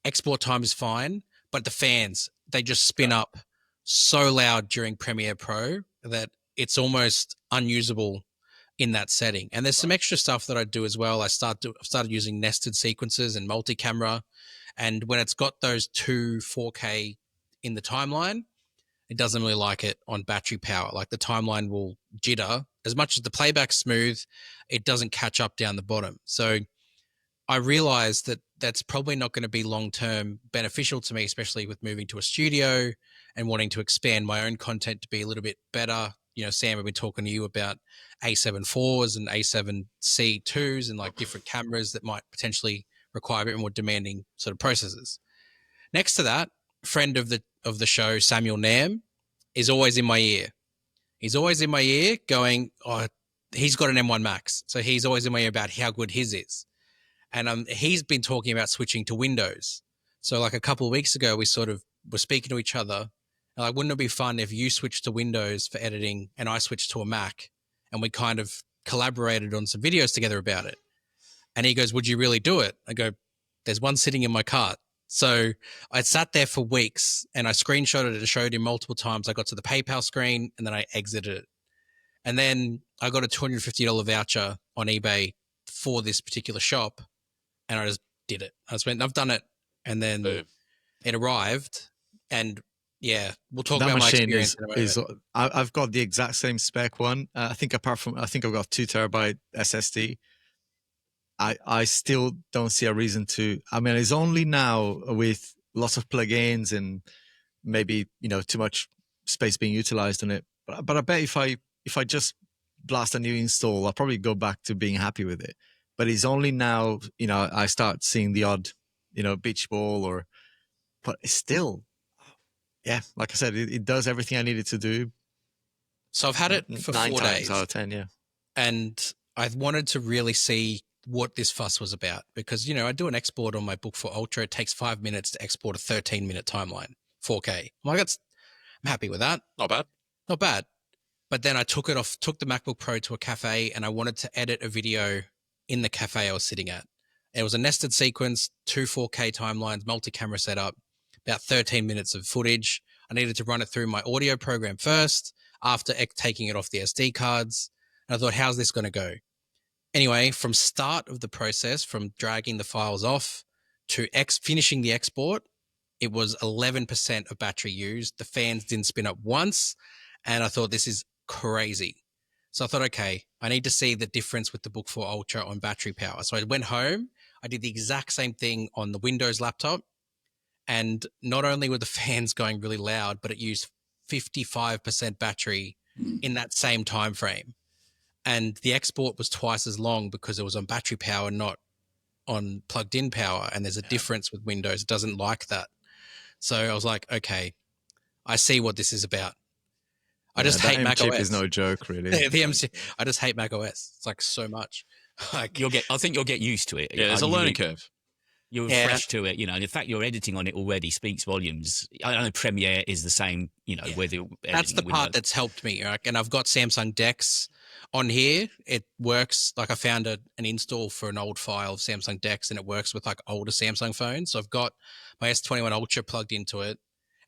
Export time is fine, but the fans, they just spin up so loud during Premiere Pro that it's almost unusable in that setting. And there's some extra stuff that I do as well. I've started using nested sequences and multi-camera. And when it's got those two 4K in the timeline, it doesn't really like it on battery power. Like the timeline will jitter. As much as the playback's smooth, it doesn't catch up down the bottom. So I realized that that's probably not going to be long-term beneficial to me, especially with moving to a studio and wanting to expand my own content to be a little bit better. You know, Sam, I've been talking to you about A7 IVs and A7C IIs and like different cameras that might potentially require a bit more demanding sort of processors. Next to that, friend of the show, Samuel Nam, is always in my ear. He's always in my ear going, oh, he's got an M1 Max. So he's always in my ear about how good his is. And he's been talking about switching to Windows. So like a couple of weeks ago, we sort of were speaking to each other. And like, wouldn't it be fun if you switched to Windows for editing and I switched to a Mac and we kind of collaborated on some videos together about it? And he goes, would you really do it? I go, there's one sitting in my cart. So I sat there for weeks and I screenshotted it and showed him multiple times. I got to the PayPal screen and then I exited it. And then I got a $250 voucher on eBay for this particular shop. And I just did it. I just went, I've done it. And then it arrived. And yeah, we'll talk That about my machine experience in a moment. I've got the exact same spec one. I think I've got 2 terabyte SSD. I still don't see a reason to. I mean, it's only now with lots of plugins and maybe too much space being utilized on it. But I bet if I just blast a new install, I'll probably go back to being happy with it. But it's only now I start seeing the odd beach ball but it's still, yeah, like I said, it does everything I needed to do. So I've had it for 9 4 times days. out of 10, yeah. And I wanted to really see what this fuss was about because, I do an export on my Book 4 Ultra. It takes 5 minutes to export a 13-minute timeline, 4K. I'm like, I'm happy with that. Not bad. Not bad. But then I took the MacBook Pro to a cafe and I wanted to edit a video in the cafe I was sitting at. It was a nested sequence, 2 4K timelines, multi-camera setup, about 13 minutes of footage. I needed to run it through my audio program first after taking it off the SD cards. And I thought, how's this going to go? Anyway, from start of the process, from dragging the files off to finishing the export, it was 11% of battery used. The fans didn't spin up once. And I thought, this is crazy. So I thought, okay, I need to see the difference with the Book 4 Ultra on battery power. So I went home. I did the exact same thing on the Windows laptop. And not only were the fans going really loud, but it used 55% battery in that same time frame. and the export was twice as long because it was on battery power, not on plugged in power. And there's a difference with Windows. It doesn't like that. So I was like, okay, I see what this is about. I just hate Mac chip OS. is no joke, really. The MC, I just hate Mac OS. It's like so much. Like, I think you'll get used to it. Yeah, there's a learning curve. You're fresh to it, you know. And the fact you're editing on it already speaks volumes. I know Premiere is the same, you know. Whether that's the part that's helped me. Right? And I've got Samsung Dex on here. It works. Like I found an install for an old file of Samsung Dex, and it works with like older Samsung phones. So I've got my S21 Ultra plugged into it,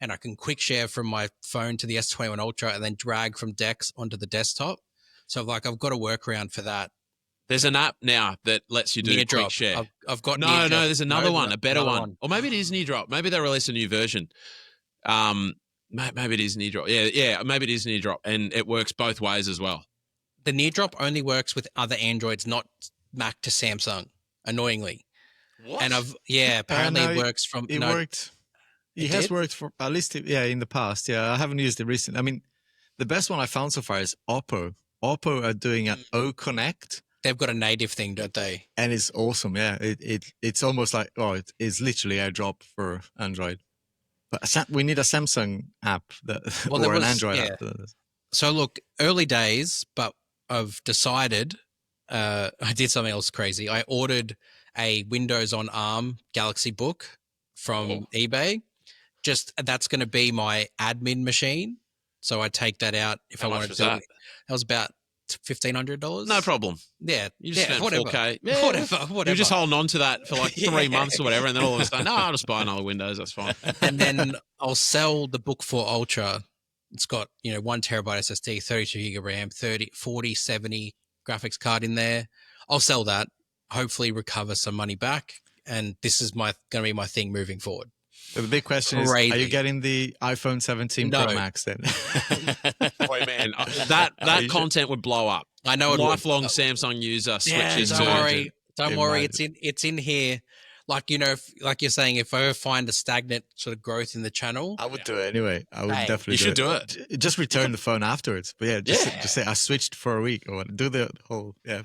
and I can quick share from my phone to the S21 Ultra, and then drag from Dex onto the desktop. So like I've got a workaround for that. There's an app now that lets you do quick share. I've got no. There's another one, a better one. Or maybe it is Neardrop. Maybe they released a new version. Maybe it is Neardrop. Yeah. Maybe it is Neardrop, and it works both ways as well. The Neardrop only works with other Androids, not Mac to Samsung. Annoyingly, what? And apparently it works from. It worked. It has worked for at least in the past. Yeah, I haven't used it recently. I mean, the best one I found so far is Oppo. Oppo are doing an O Connect. They've got a native thing, don't they? And it's awesome. Yeah, it's almost like it's literally AirDrop for Android. But we need a Samsung app or an Android app. So look, early days, but I've decided I did something else crazy. I ordered a Windows on ARM Galaxy Book from eBay. That's going to be my admin machine. So I take that out if I want to do it. That was about $1,500. No problem. Yeah, you just spent whatever. 4K. Yeah, whatever. You're just holding on to that for like 3 months or whatever, and then all of a sudden, no, I'll just buy another Windows. That's fine. And then I'll sell the Book 4 Ultra. It's got 1 terabyte SSD, 32 gig of RAM, 40, 70 graphics card in there. I'll sell that. Hopefully, recover some money back. And this is going to be my thing moving forward. So the big question is, are you getting the iPhone 17 Pro Max then? Boy, man, that content would blow up. I know it Lifelong would. Samsung user switches don't to. worry. Don't worry. It's in here. Like, like you're saying, if I ever find a stagnant sort of growth in the channel, I would do it anyway. I would definitely do it. Just return the phone afterwards. But yeah, just say I switched for a week or do the whole, Man.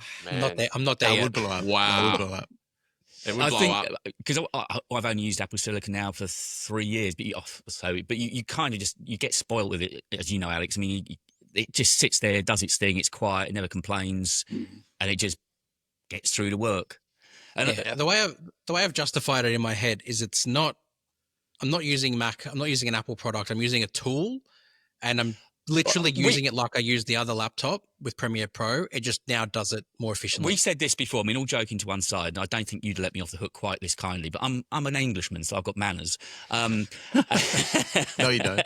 I'm not there I yet. would blow up. Wow. I would blow up. It would blow up. Because I've only used Apple Silicon now for 3 years, but you kind of you get spoiled with it, as you know, Alex. I mean, it just sits there, does its thing, it's quiet, it never complains, and it just gets through the work. And the way I've justified it in my head is I'm not using Mac, I'm not using an Apple product, I'm using a tool, and I'm literally using it like I use the other laptop with Premiere Pro. It just now does it more efficiently. We've said this before. I mean, all joking to one side, and I don't think you'd let me off the hook quite this kindly, but I'm an Englishman, so I've got manners. No, you don't.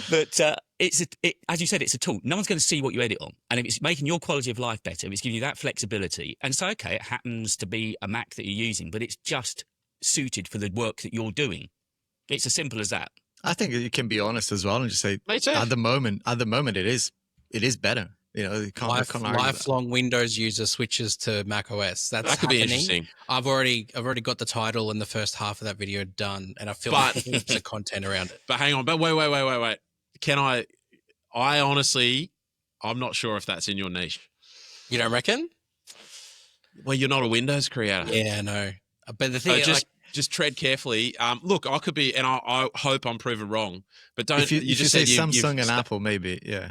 But as you said, it's a tool. No one's going to see what you edit on. And if it's making your quality of life better, if it's giving you that flexibility, and so, okay, it happens to be a Mac that you're using, but it's just suited for the work that you're doing. It's as simple as that. I think you can be honest as well and just say, at the moment, it is better. You can't lifelong Windows user switches to Mac OS. That could be interesting. I've already got the title and the first half of that video done, and I feel like there's the content around it. But hang on, but wait. Can I honestly, I'm not sure if that's in your niche. You don't reckon? Well, you're not a Windows creator. Yeah, no. But the thing is, just tread carefully. Look, I could be, and I hope I'm proven wrong. But don't. If you just say Samsung and Apple, maybe, yeah.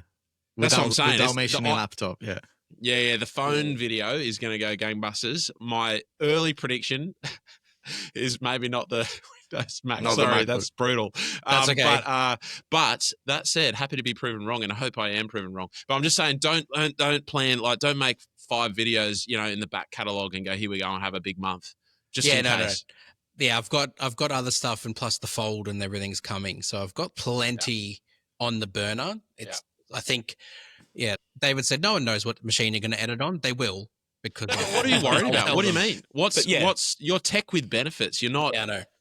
That's what I'm saying. Without mentioning laptop, yeah. Yeah. The phone video is going to go gangbusters. My early prediction is maybe not the Windows Mac. Sorry, that's brutal. That's okay. But that said, happy to be proven wrong, and I hope I am proven wrong. But I'm just saying, don't plan don't make 5 videos, in the back catalog and go, here we go, and have a big month. Just in case. No. Yeah, I've got other stuff, and plus the fold and everything's coming. So I've got plenty on the burner. I think, David said no one knows what machine you're going to edit on. They will, because what are you worried about? What do you mean? What's your tech with benefits? You're not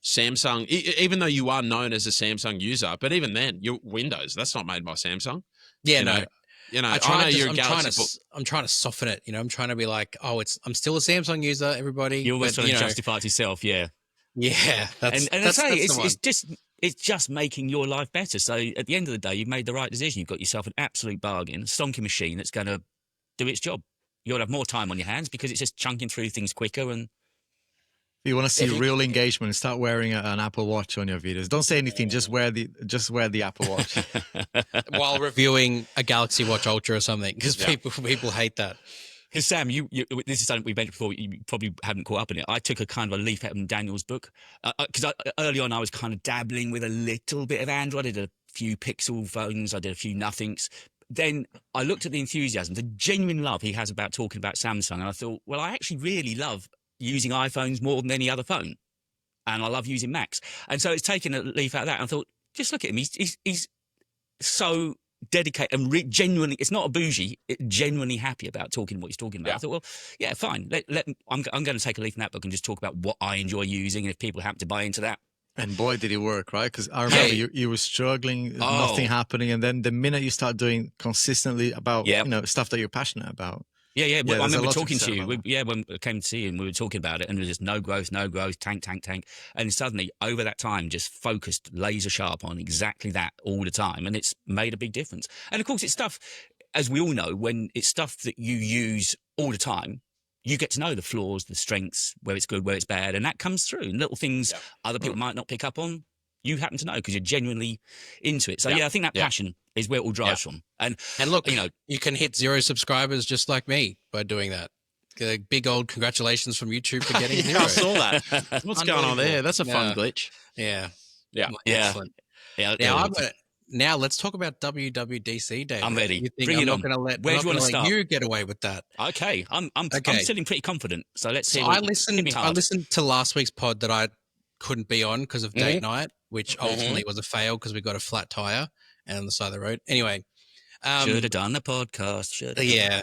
Samsung, even though you are known as a Samsung user. But even then, you're Windows. That's not made by Samsung. Yeah, I know you're a Galaxy. I'm trying to soften it. I'm trying to be like, I'm still a Samsung user. Everybody, you always trying to justify it yourself. Yeah. Yeah, that's it's just making your life better. So at the end of the day, you've made the right decision. You've got yourself an absolute bargain, a stonky machine that's going to do its job. You'll have more time on your hands because it's just chunking through things quicker. And If you want to see real engagement, start wearing an Apple Watch on your videos. Don't say anything. Just wear the Apple Watch. While reviewing a Galaxy Watch Ultra or something, because people hate that. Because Sam, you this is something we mentioned before. You probably haven't caught up in it. I took a kind of a leaf out of Daniel's book because early on I was kind of dabbling with a little bit of Android. I did a few Pixel phones. I did a few nothings. Then I looked at the enthusiasm, the genuine love he has about talking about Samsung, and I thought, well, I actually really love using iPhones more than any other phone, and I love using Macs. And so it's taken a leaf out of that. And I thought, just look at him. He's so dedicated and genuinely, it's not a bougie, genuinely happy about talking what he's talking about. I thought, well, yeah, fine. I'm going to take a leaf from that book and just talk about what I enjoy using, and if people happen to buy into that. And boy, did it work, right? Because I remember you were struggling, nothing happening, and then the minute you start doing consistently about stuff that you're passionate about. Yeah. Well, I remember talking to you. When I came to see you, and we were talking about it, and there was just no growth, tank. And suddenly, over that time, just focused laser sharp on exactly that all the time. And it's made a big difference. And of course, it's stuff, as we all know, when it's stuff that you use all the time, you get to know the flaws, the strengths, where it's good, where it's bad. And that comes through. And little things other people might not pick up on, you happen to know because you're genuinely into it. So, I think that passion is where it all drives from. And look, you can hit 0 subscribers just like me by doing that. A big old congratulations from YouTube for getting 0. I saw that. What's going on there? That's a fun glitch. Yeah. Excellent. Yeah. Now let's talk about WWDC, David. I'm ready. I'm not going to let you get away with that. Okay. I'm feeling pretty confident. So let's see. I listened to last week's pod that I couldn't be on because of date night, which ultimately was a fail because we got a flat tire and on the side of the road. Anyway. Should have done the podcast. Yeah.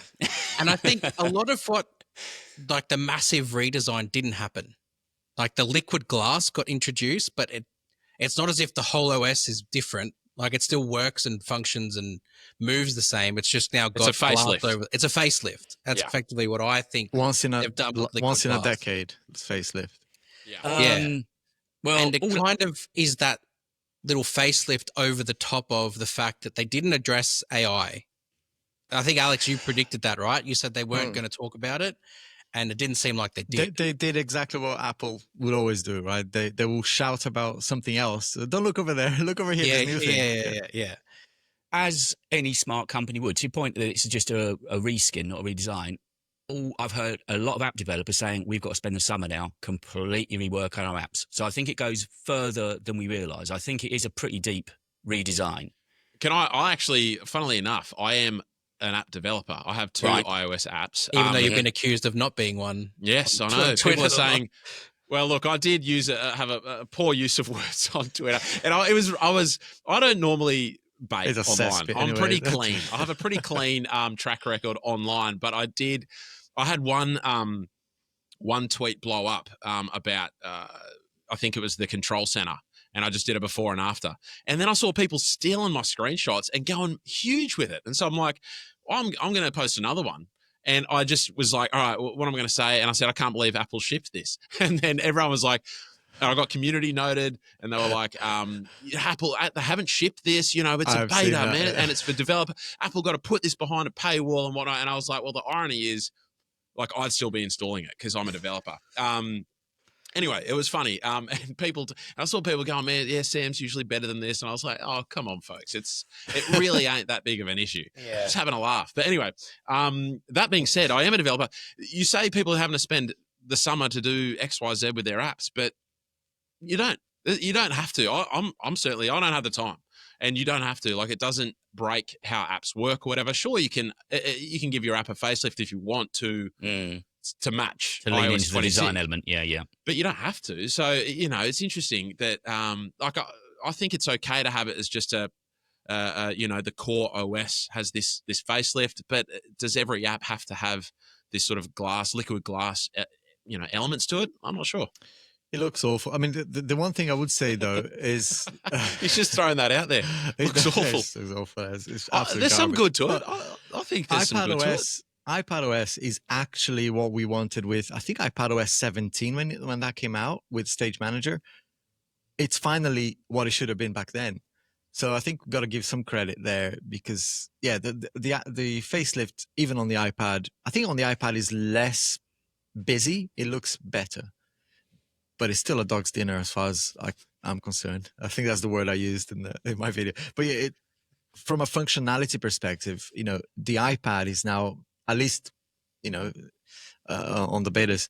And I think a lot of what, like the massive redesign didn't happen. Like the liquid glass got introduced, but it's not as if the whole OS is different. Like it still works and functions and moves the same. It's just now got a facelift. It's a facelift. That's effectively what I think. Once in a glass. decade, it's facelift. Well, and it kind of is that little facelift over the top of the fact that they didn't address AI. I think, Alex, you predicted that, right? You said they weren't going to talk about it, and it didn't seem like they did. They did exactly what Apple would always do, right? They will shout about something else. Don't look over there. Look over here. Yeah. As any smart company would. To your point that it's just a reskin, not a redesign. I've heard a lot of app developers saying we've got to spend the summer now completely rework on our apps. So I think it goes further than we realise. I think it is a pretty deep redesign. I actually, funnily enough, I am an app developer. I have 2 iOS apps. Even though you've been accused of not being one. Yes, I know. People are saying, well, look, I did have a poor use of words on Twitter. And I don't normally bait online. I'm pretty clean. I have a pretty clean track record online, but I had one tweet blow up about I think it was the control center, and I just did a before and after. And then I saw people stealing my screenshots and going huge with it. And so I'm like, I'm going to post another one. And I just was like, all right, what am I going to say? And I said, I can't believe Apple shipped this. And then everyone was like, I got community noted, and they were like, Apple, they haven't shipped this, it's a beta, man, and it's for developer. Apple got to put this behind a paywall and whatnot. And I was like, well, the irony is, like, I'd still be installing it because I'm a developer. Anyway, it was funny. And I saw people going, man, yeah, Sam's usually better than this. And I was like, oh, come on, folks. It really ain't that big of an issue. Yeah. Just having a laugh. But anyway, that being said, I am a developer. You say people are having to spend the summer to do X, Y, Z with their apps, but you don't have to. I'm certainly, I don't have the time, and you don't have to. Like, it doesn't break how apps work or whatever. Sure, you can give your app a facelift if you want to match to lean iOS into the design element. Yeah. But you don't have to. So, it's interesting that I think it's okay to have it as just the core OS has this facelift, but does every app have to have this sort of liquid glass, elements to it? I'm not sure. It looks awful. I mean, the one thing I would say though is he's just throwing that out there. It looks awful. It's awful. It's absolutely there's some garbage. good to it. I think there's some good to it. iPadOS is actually what we wanted with, I think, iPadOS 17 when that came out with Stage Manager. It's finally what it should have been back then. So I think we've got to give some credit there because the facelift, even on the iPad, I think on the iPad is less busy. It looks better, but it's still a dog's dinner as far as I'm concerned. I think that's the word I used in my video. But yeah, from a functionality perspective, the iPad is now, at least, on the betas,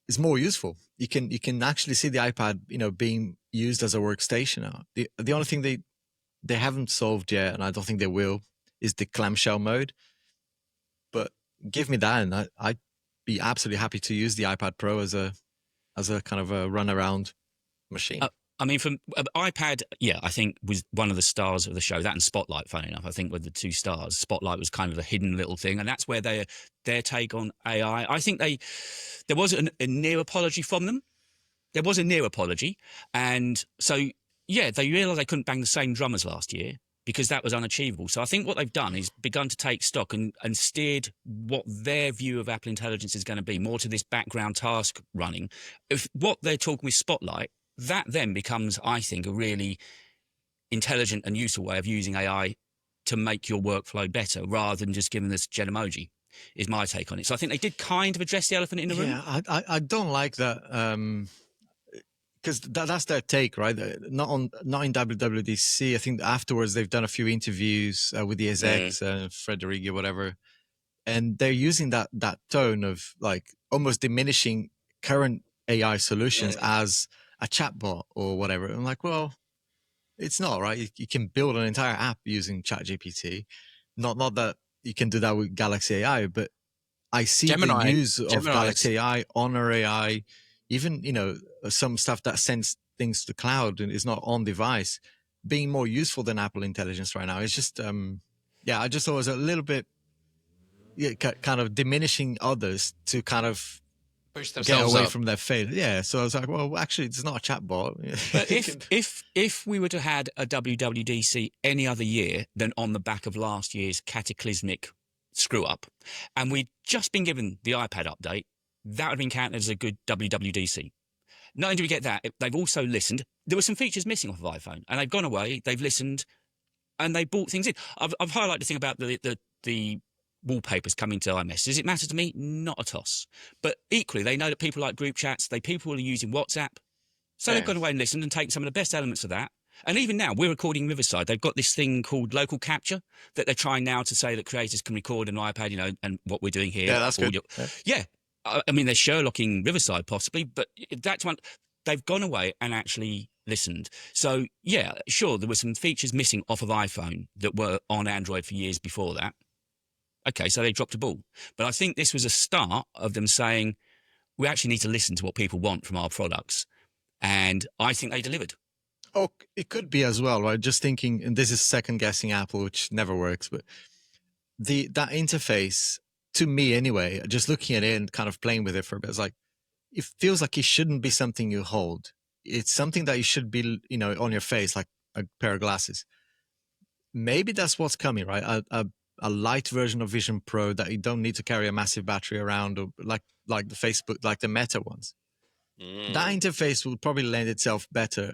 is more useful. You can actually see the iPad, being used as a workstation now. The only thing they haven't solved yet, and I don't think they will, is the clamshell mode. But give me that, and I'd be absolutely happy to use the iPad Pro as a kind of a runaround machine. I mean, from iPad, I think was one of the stars of the show. That and Spotlight, funny enough, I think were the two stars. Spotlight was kind of a hidden little thing, and that's where their take on AI. I think there was a near apology from them. There was a near apology, and so they realised they couldn't bang the same drum as last year because that was unachievable. So I think what they've done is begun to take stock and steered what their view of Apple Intelligence is going to be, more to this background task running. If what they're talking with Spotlight, that then becomes, I think, a really intelligent and useful way of using AI to make your workflow better rather than just giving this jet emoji, is my take on it. So I think they did kind of address the elephant in the room. Yeah, I don't like that because that's their take, right? Not in WWDC. I think afterwards they've done a few interviews with the execs, Frederic or whatever, and they're using that tone of like almost diminishing current AI solutions as a chatbot or whatever. I'm like, well, it's not, right? You can build an entire app using ChatGPT. Not that you can do that with Galaxy AI, but I see Gemini, the use of Galaxy AI, Honor AI, even, some stuff that sends things to the cloud and is not on device, being more useful than Apple Intelligence right now. It's just, I just thought it was a little bit kind of diminishing others to kind of push get themselves away up from their failure. Yeah, so I was like, well, actually, it's not a chatbot. But if we were to had a WWDC any other year than on the back of last year's cataclysmic screw up, and we'd just been given the iPad update, that would have been counted as a good WWDC. Not only do we get that, they've also listened. There were some features missing off of iPhone, and they've gone away, they've listened, and they brought things in. I've highlighted the thing about the wallpapers coming to iMessage. Does it matter to me? Not a toss. But equally, they know that people like group chats. People are using WhatsApp. So they've gone away and listened and taken some of the best elements of that. And even now, we're recording Riverside. They've got this thing called local capture that they're trying now to say that creators can record an iPad, and what we're doing here. Yeah, that's good. Yeah. I mean, they're Sherlocking Riverside possibly, but that's one. They've gone away and actually listened. So, yeah, sure, there were some features missing off of iPhone that were on Android for years before that. Okay, so they dropped a ball. But I think this was a start of them saying, we actually need to listen to what people want from our products. And I think they delivered. Oh, it could be as well, right? Just thinking, and this is second guessing Apple, which never works, but that interface, to me anyway, just looking at it and kind of playing with it for a bit, it's like, it feels like it shouldn't be something you hold. It's something that you should be, on your face, like a pair of glasses. Maybe that's what's coming, right? A light version of Vision Pro that you don't need to carry a massive battery around, or like the Facebook, like the Meta ones. That interface will probably lend itself better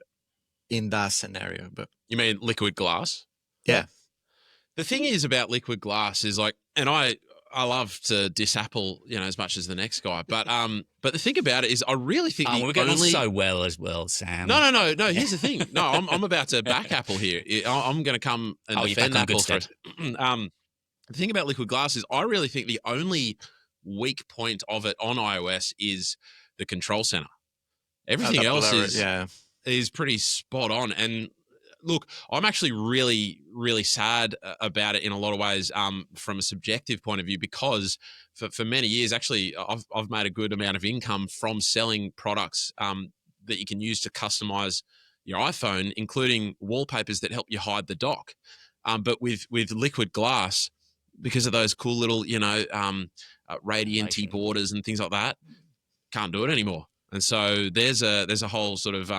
in that scenario. But you mean liquid glass? Yeah. The thing is about liquid glass is like, and I love to diss Apple, as much as the next guy, but the thing about it is, I really think we're getting on so well as well, Sam. No. Here's the thing. No, I'm about to back Apple here. I'm going to come and defend Apple for the thing about liquid glass is, I really think the only weak point of it on iOS is the control center. Everything else is pretty spot on. And look, I'm actually really, really sad about it in a lot of ways, from a subjective point of view, because for many years, actually, I've made a good amount of income from selling products that you can use to customize your iPhone, including wallpapers that help you hide the dock. But with liquid glass, because of those cool little, radiant-y borders and things like that, can't do it anymore. And so there's a whole sort of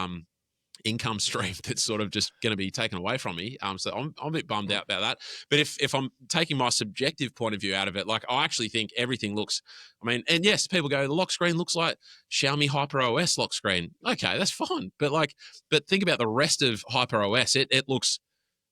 income stream that's sort of just going to be taken away from me. So I'm a bit bummed out about that. But if I'm taking my subjective point of view out of it, like I actually think everything looks, I mean, and yes, people go, the lock screen looks like Xiaomi HyperOS lock screen. Okay, that's fine. But think about the rest of HyperOS. It looks,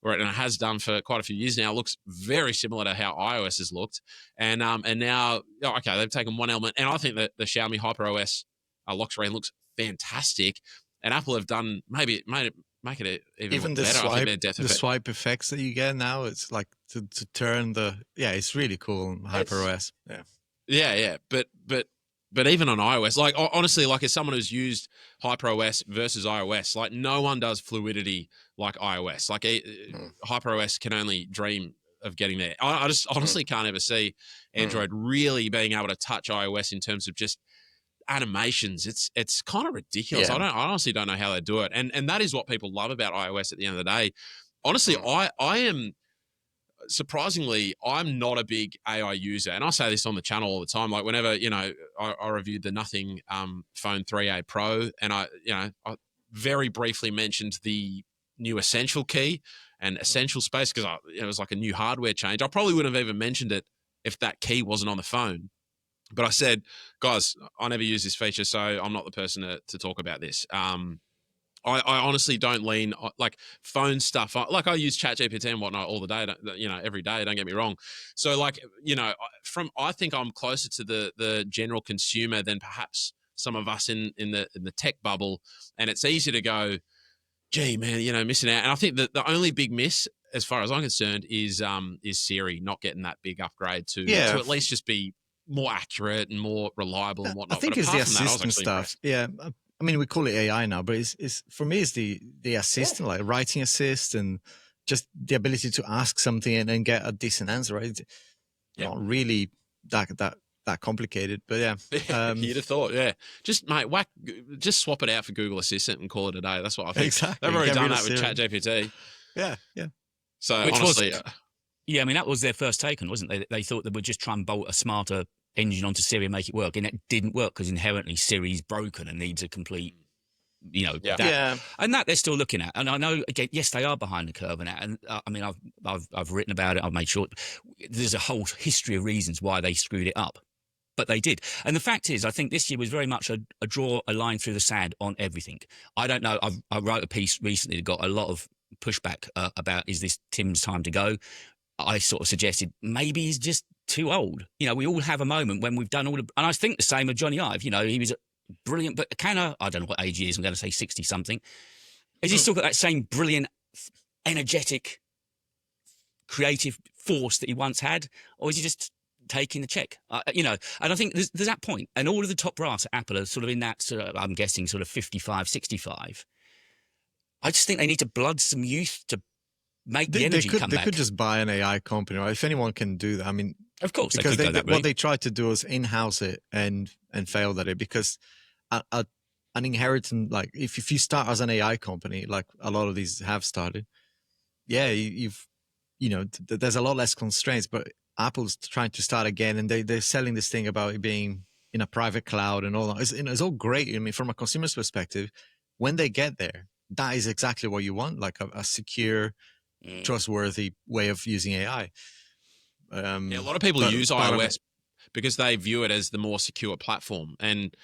or it has done for quite a few years now, looks very similar to how iOS has looked. And now, okay, they've taken one element, and I think that the Xiaomi HyperOS lock screen looks fantastic. And Apple have done make it even the better. swipe, I think their depth the swipe effects that you get now, it's like to turn it's really cool on HyperOS. Yeah. But even on iOS, like honestly, like as someone who's used HyperOS versus iOS, like no one does fluidity like iOS. Like HyperOS can only dream of getting there. I just honestly can't ever see Android really being able to touch iOS in terms of just animations. It's kind of ridiculous. I honestly don't know how they do it. And that is what people love about iOS at the end of the day. Honestly, I am surprisingly, I'm not a big AI user, and I say this on the channel all the time. Like whenever I reviewed the Nothing Phone 3A Pro, and I very briefly mentioned the new Essential key and Essential space because it was like a new hardware change. I probably wouldn't have even mentioned it if that key wasn't on the phone. But I said, guys, I never use this feature, so I'm not the person to talk about this. I honestly don't lean like phone stuff. Like I use ChatGPT and whatnot all the day, every day. Don't get me wrong. So like, I think I'm closer to the general consumer than perhaps some of us in the tech bubble. And it's easy to go, gee, man, missing out. And I think that the only big miss, as far as I'm concerned, is Siri not getting that big upgrade to at least just be more accurate and more reliable and whatnot. I think it's the assistant stuff. Yeah. I mean, we call it AI now, but it's for me, it's the assistant, like writing assist and just the ability to ask something and get a decent answer, right? Not really that complicated, but yeah. You'd have thought, just swap it out for Google Assistant and call it a day. That's what I think. Exactly. They've already done that with ChatGPT. Yeah. So which honestly, I mean, that was their first take on, wasn't it? They thought they would just try and bolt a smarter engine onto Siri and make it work, and it didn't work because inherently Siri's broken and needs a complete, and that they're still looking at. And I know, again, yes, they are behind the curve on that. And I mean, I've written about it. I've made sure there's a whole history of reasons why they screwed it up, but they did. And the fact is, I think this year was very much a draw a line through the sand on everything. I don't know. I wrote a piece recently that got a lot of pushback about, is this Tim's time to go? I sort of suggested maybe he's just too old. We all have a moment when we've done and I think the same of Johnny Ive. He was brilliant, but I don't know what age he is. I'm going to say 60 something. Has he still got that same brilliant, energetic, creative force that he once had? Or is he just taking the check? And I think there's that point. And all of the top brass at Apple are sort of in that, I'm guessing, sort of 55, 65. I just think they need to blood some youth to make the energy come back. They could just buy an AI company, right? If anyone can do that, I mean, of course, because what they tried to do was in-house it and failed at it, because an inheritance, like if you start as an AI company, like a lot of these have started, there's a lot less constraints. But Apple's trying to start again, and they're selling this thing about it being in a private cloud and all that. It's all great. I mean, from a consumer's perspective, when they get there, that is exactly what you want, like a secure, trustworthy way of using AI. A lot of people use iOS because they view it as the more secure platform, and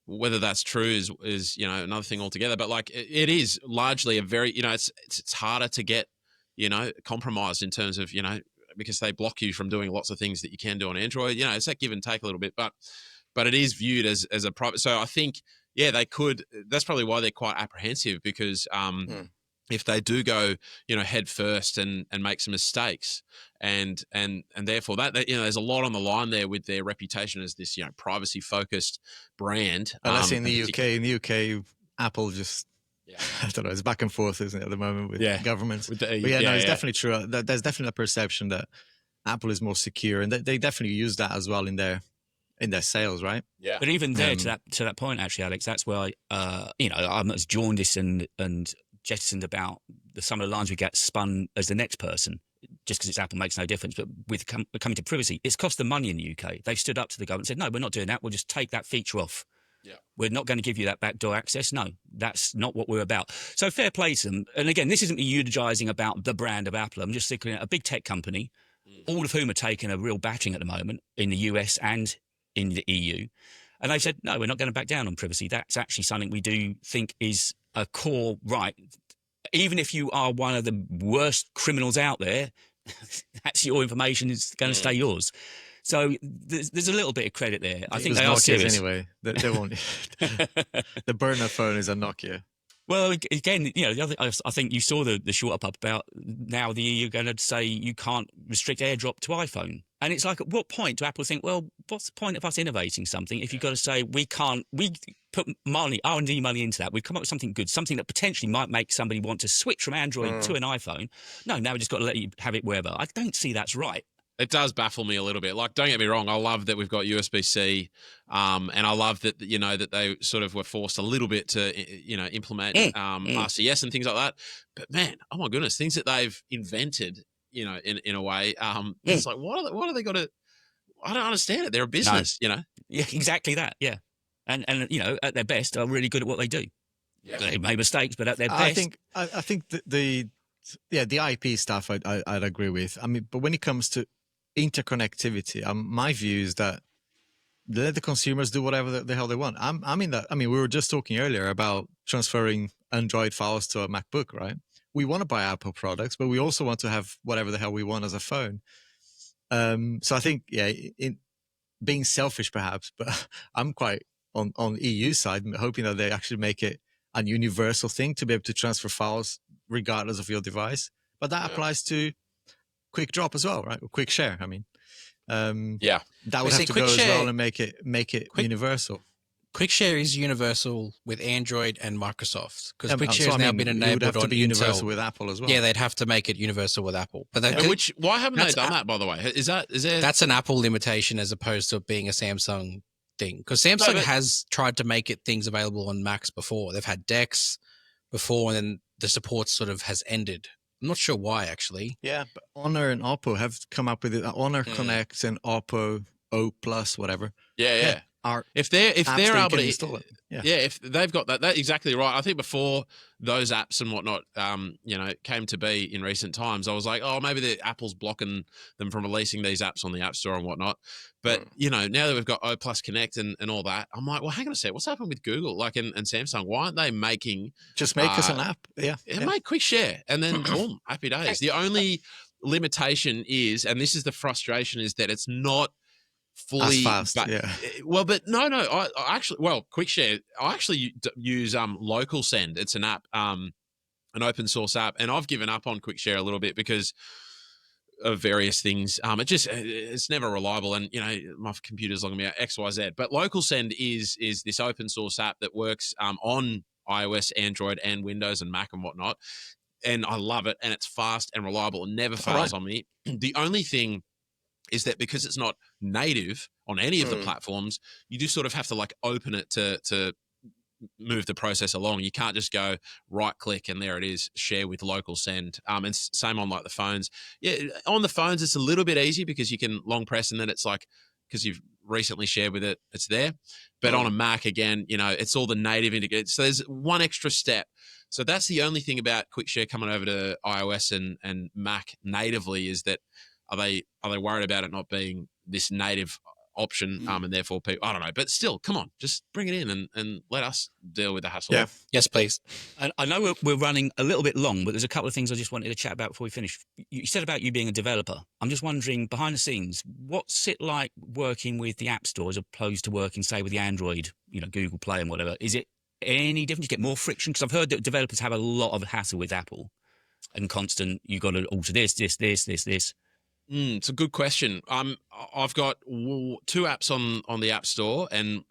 whether that's true is another thing altogether. But like it is largely a very it's harder to get compromised in terms of because they block you from doing lots of things that you can do on Android. It's that give and take a little bit, but it is viewed as a private. So I think they could. That's probably why they're quite apprehensive, because if they do go, head first and make some mistakes, and therefore that there's a lot on the line there with their reputation as this privacy focused brand. Unless in the UK, Apple just I don't know, it's back and forth, isn't it, at the moment with governments? It's definitely true. There's definitely a perception that Apple is more secure, and they definitely use that as well in their sales, right? Yeah. But even there, to that point, actually, Alex, that's why I'm as jaundiced and jettisoned about some of the lines we get spun as the next person, just because it's Apple makes no difference. But with coming to privacy, it's cost them money in the UK. They've stood up to the government and said, no, we're not doing that. We'll just take that feature off. Yeah. We're not going to give you that backdoor access. No, that's not what we're about. So fair play to them. And again, this isn't me eulogizing about the brand of Apple. I'm just thinking a big tech company, all of whom are taking a real batching at the moment in the US and in the EU. And they've said, no, we're not going to back down on privacy. That's actually something we do think is a core right. Even if you are one of the worst criminals out there, that's your information is going to stay yours. So there's a little bit of credit there. I think they are serious. Anyway. They won't. The burner phone is a Nokia. Well, again, I think you saw the short up about now the EU going to say you can't restrict AirDrop to iPhone. And it's like, at what point do Apple think, well, what's the point of us innovating something if you've got to say we put money, R&D money into that. We've come up with something good, something that potentially might make somebody want to switch from Android to an iPhone. No, now we just got to let you have it wherever. I don't see that's right. It does baffle me a little bit. Like, don't get me wrong, I love that we've got USB-C, and I love that that they sort of were forced a little bit to implement RCS and things like that. But man, oh my goodness, things that they've invented, in a way, it's like what are they got to? I don't understand it. They're a business, Yeah, exactly that. Yeah, and at their best, are really good at what they do. Yeah. They made mistakes, but at their best, I think the IP stuff I'd agree with. I mean, but when it comes to interconnectivity, my view is that let the consumers do whatever the hell they want. I'm in that. I mean, we were just talking earlier about transferring Android files to a MacBook, right? We want to buy Apple products, but we also want to have whatever the hell we want as a phone. So I think, in being selfish perhaps, but I'm quite on EU side, hoping that they actually make it a universal thing to be able to transfer files regardless of your device. But that applies to Quick Drop as well, right? Or Quick Share, I mean. That would have to go as well and make it universal. Quick Share is universal with Android and Microsoft because Quick Share has now been enabled. It would have to be universal Intel. with Apple as well. Yeah, they'd have to make it universal with Apple. But why haven't they done that? By the way, is there? That's an Apple limitation as opposed to being a Samsung thing. Because Samsung has tried to make things available on Macs before. They've had DeX before, and then the support sort of has ended. I'm not sure why, actually. Yeah, but Honor and Oppo have come up with it. Honor Connect and Oppo O Plus, whatever. Yeah. If they're able to install it. If they've got that's exactly right. I think before those apps and whatnot, came to be in recent times, I was like, oh, maybe the Apple's blocking them from releasing these apps on the App Store and whatnot. But now that we've got O Plus Connect and all that, I'm like, well, hang on a sec, what's happened with Google, and Samsung? Why aren't they making just make us an app? Make Quick Share and then boom, happy days. The only limitation is, and this is the frustration, is that it's not fully fast, well, but no, I actually, Quick Share, I actually use Local Send. It's an app, an open source app, and I've given up on Quick Share a little bit because of various things. It's never reliable, and my computer's logging me out XYZ. But Local Send is this open source app that works on iOS, Android, and Windows and Mac and whatnot, and I love it, and it's fast and reliable and never fails on me. The only thing is that because it's not native on any of the platforms, you do sort of have to open it to move the process along. You can't just go right click and there it is, share with Local Send. And same on the phones. Yeah, on the phones it's a little bit easy because you can long press and then it's because you've recently shared with it, it's there. But on a Mac, again, it's all the native integrated. So there's one extra step. So that's the only thing about Quick Share coming over to iOS and Mac natively, is that are they worried about it not being this native option, and therefore people, I don't know, but still, come on, just bring it in and let us deal with the hassle. Yeah. Yes, please. And I know we're running a little bit long, but there's a couple of things I just wanted to chat about before we finish. You said about you being a developer. I'm just wondering, behind the scenes, what's it like working with the App Store as opposed to working, say, with the Android, Google Play and whatever? Is it any different? Do you get more friction? Because I've heard that developers have a lot of hassle with Apple and constant, you've got to alter this. It's a good question. I've got two apps on the App Store, and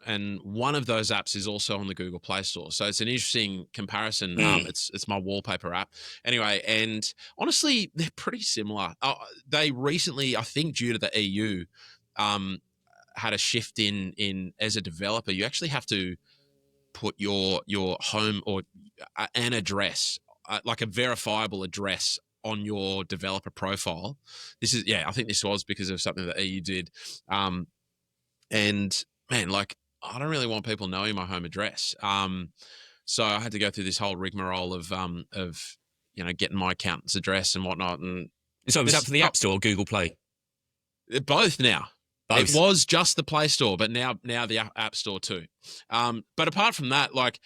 one of those apps is also on the Google Play Store. So it's an interesting comparison. It's my wallpaper app. Anyway, and honestly, they're pretty similar. They recently, I think, due to the EU, had a shift in as a developer, you actually have to put your home or an address, like a verifiable address, on your developer profile. This is, I think this was because of something that EU did. And man, I don't really want people knowing my home address. So I had to go through this whole rigmarole of getting my accountant's address and whatnot. And So was that for the App Store or Google Play? both now. Both. It was just the Play Store, but now the App Store too. But apart from that, like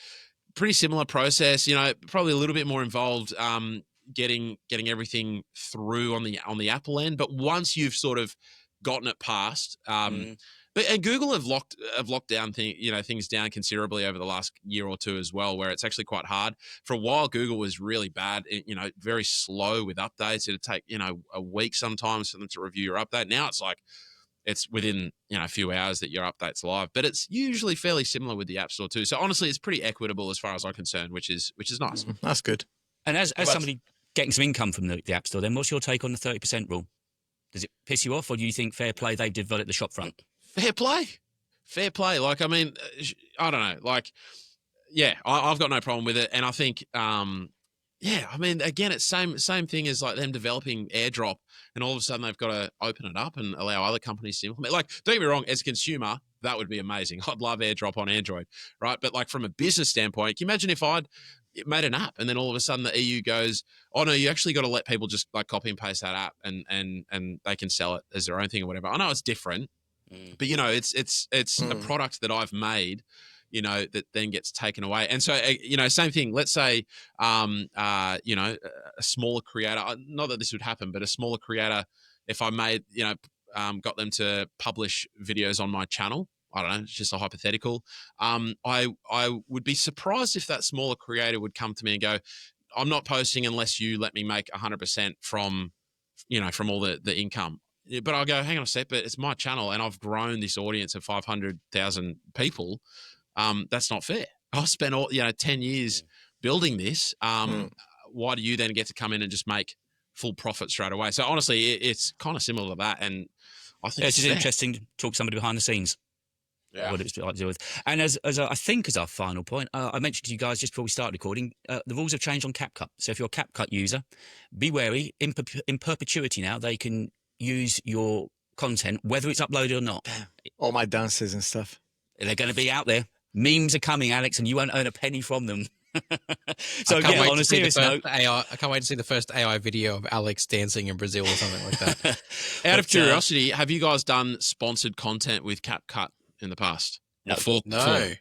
pretty similar process. Probably a little bit more involved. Getting everything through on the Apple end, but once you've sort of gotten it past, and Google have locked down things down considerably over the last year or two as well, where it's actually quite hard. For a while, Google was really bad, very slow with updates. It'd take a week sometimes for them to review your update. Now it's like it's within a few hours that your update's live, but it's usually fairly similar with the App Store too. So honestly, it's pretty equitable as far as I'm concerned, which is nice. That's good. And as somebody getting some income from the App Store, then what's your take on the 30% rule? Does it piss you off, or do you think fair play, they've developed the shop front? Fair play. Like, I mean, I don't know. Like, yeah, I've got no problem with it. And I think, I mean, again, it's same thing as like them developing AirDrop, and all of a sudden they've got to open it up and allow other companies to implement. Like, don't get me wrong, as a consumer, that would be amazing. I'd love AirDrop on Android, right? But like from a business standpoint, can you imagine if I'd made an app and then all of a sudden the EU goes, oh no, you actually got to let people just like copy and paste that app and they can sell it as their own thing or whatever. I know it's different, but it's a product that I've made, that then gets taken away. And so, same thing. Let's say, a smaller creator, not that this would happen, but a smaller creator, if I made, got them to publish videos on my channel, I don't know, it's just a hypothetical. I would be surprised if that smaller creator would come to me and go, I'm not posting unless you let me make 100% from all the income. But I'll go, hang on a sec, but it's my channel and I've grown this audience of 500,000 people. That's not fair. I've spent 10 years building this. Why do you then get to come in and just make full profit straight away? So honestly, it's kind of similar to that. And I think it's just interesting to talk to somebody behind the scenes. Yeah. What it's like to deal with. And as I think as our final point, I mentioned to you guys just before we started recording, the rules have changed on CapCut. So if you're a CapCut user, be wary. In perpetuity now, they can use your content, whether it's uploaded or not. All my dances and stuff. They're going to be out there. Memes are coming, Alex, and you won't earn a penny from them. So on a serious note, I can't wait to see the first AI video of Alex dancing in Brazil or something like that. Out of curiosity, have you guys done sponsored content with CapCut in the past? No.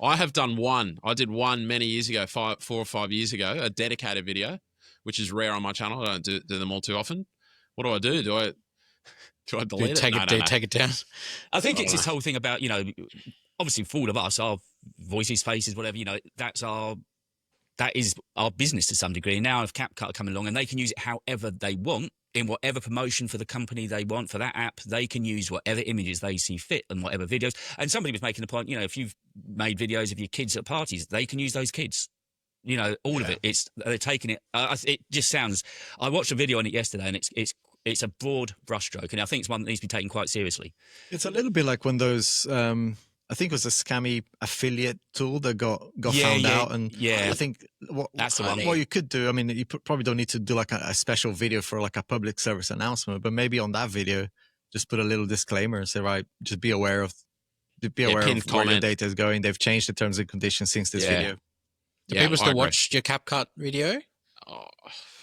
I have done one. I did one many years ago, 4 or 5 years ago, a dedicated video, which is rare on my channel. I don't do them all too often. What do I do? Do I delete it? Take it down. I think it's this whole thing about, obviously for all of us, our voices, faces, whatever, that is our business to some degree. And now if CapCut are coming along and they can use it however they want, in whatever promotion for the company they want for that app, they can use whatever images they see fit and whatever videos. And somebody was making the point, if you've made videos of your kids at parties, they can use those kids. All of it. They're taking it. It just sounds. I watched a video on it yesterday, and it's a broad brushstroke, and I think it's one that needs to be taken quite seriously. It's a little bit like when those. I think it was a scammy affiliate tool that got found out, and I think that's the one. What you could do, I mean, you probably don't need to do like a special video for like a public service announcement, but maybe on that video, just put a little disclaimer and say, right, just be aware of where your data is going. They've changed the terms and conditions since this video. Do people still watch your CapCut video? Oh,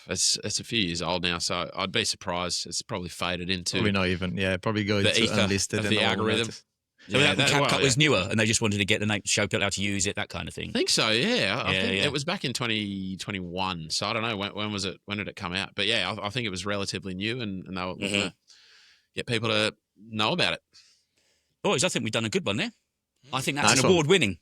it's a few years old now, so I'd be surprised. It's probably faded into probably not even. Yeah, probably going the to ether unlisted of and the all algorithm. that. So CapCut was newer, and they just wanted to get the name, show people how to use it, that kind of thing. I think so. Yeah, I think it was back in 2021. So I don't know when was it. When did it come out? But yeah, I think it was relatively new, and they were looking to get people to know about it. Boys, I think we've done a good one there. I think that's an award-winning.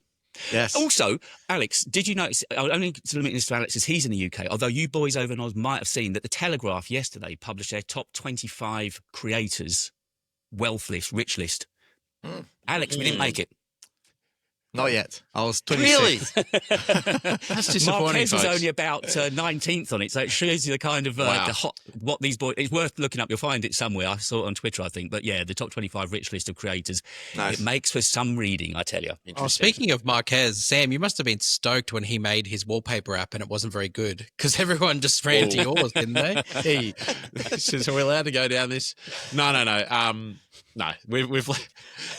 Yes. Also, Alex, did you notice? I'll only limit this to Alex as he's in the UK. Although you boys over in Oz might have seen that the Telegraph yesterday published their top 25 creators wealth list, rich list. Alex, we didn't make it. Not yet. I was 26. Really? That's disappointing. Marquez was only about 19th on it, so it shows you the kind of what these boys. It's worth looking up. You'll find it somewhere. I saw it on Twitter, I think. But yeah, the top 25 rich list of creators. Nice. It makes for some reading, I tell you. Oh, speaking of Marquez, Sam, you must have been stoked when he made his wallpaper app and it wasn't very good because everyone just ran to yours, didn't they? Hey, so we're allowed to go down this? No. No, we've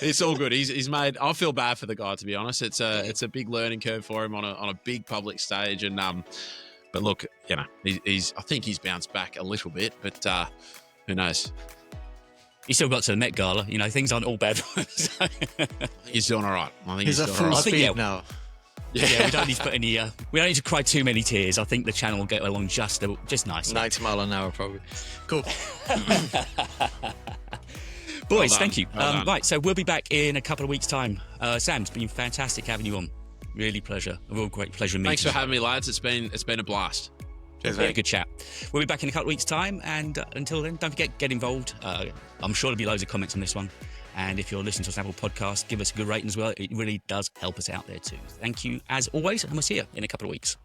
it's all good. He's made. I feel bad for the guy, to be honest. It's a big learning curve for him on a big public stage, and but look, you know, I think he's bounced back a little bit, but who knows? He still got to the Met Gala. You know, things aren't all bad for him. So. He's doing all right. I think He's at doing full all right. speed now. Yeah, we don't need to put any. We don't need to cry too many tears. I think the channel will get along just nicely. 90 mile an hour, probably. Cool. Boys, Well thank you. Well done. Right, so we'll be back in a couple of weeks' time. Sam, it's been fantastic having you on. Really a real great pleasure meeting Thanks for you. having me, lads. It's been a blast. Cheers, Yeah, mate. good chat. We'll be back in a couple of weeks' time, and until then, don't forget, get involved. I'm sure there'll be loads of comments on this one. And if you're listening to us on Apple Podcast, give us a good rating as well. It really does help us out there too. Thank you as always, and we'll see you in a couple of weeks.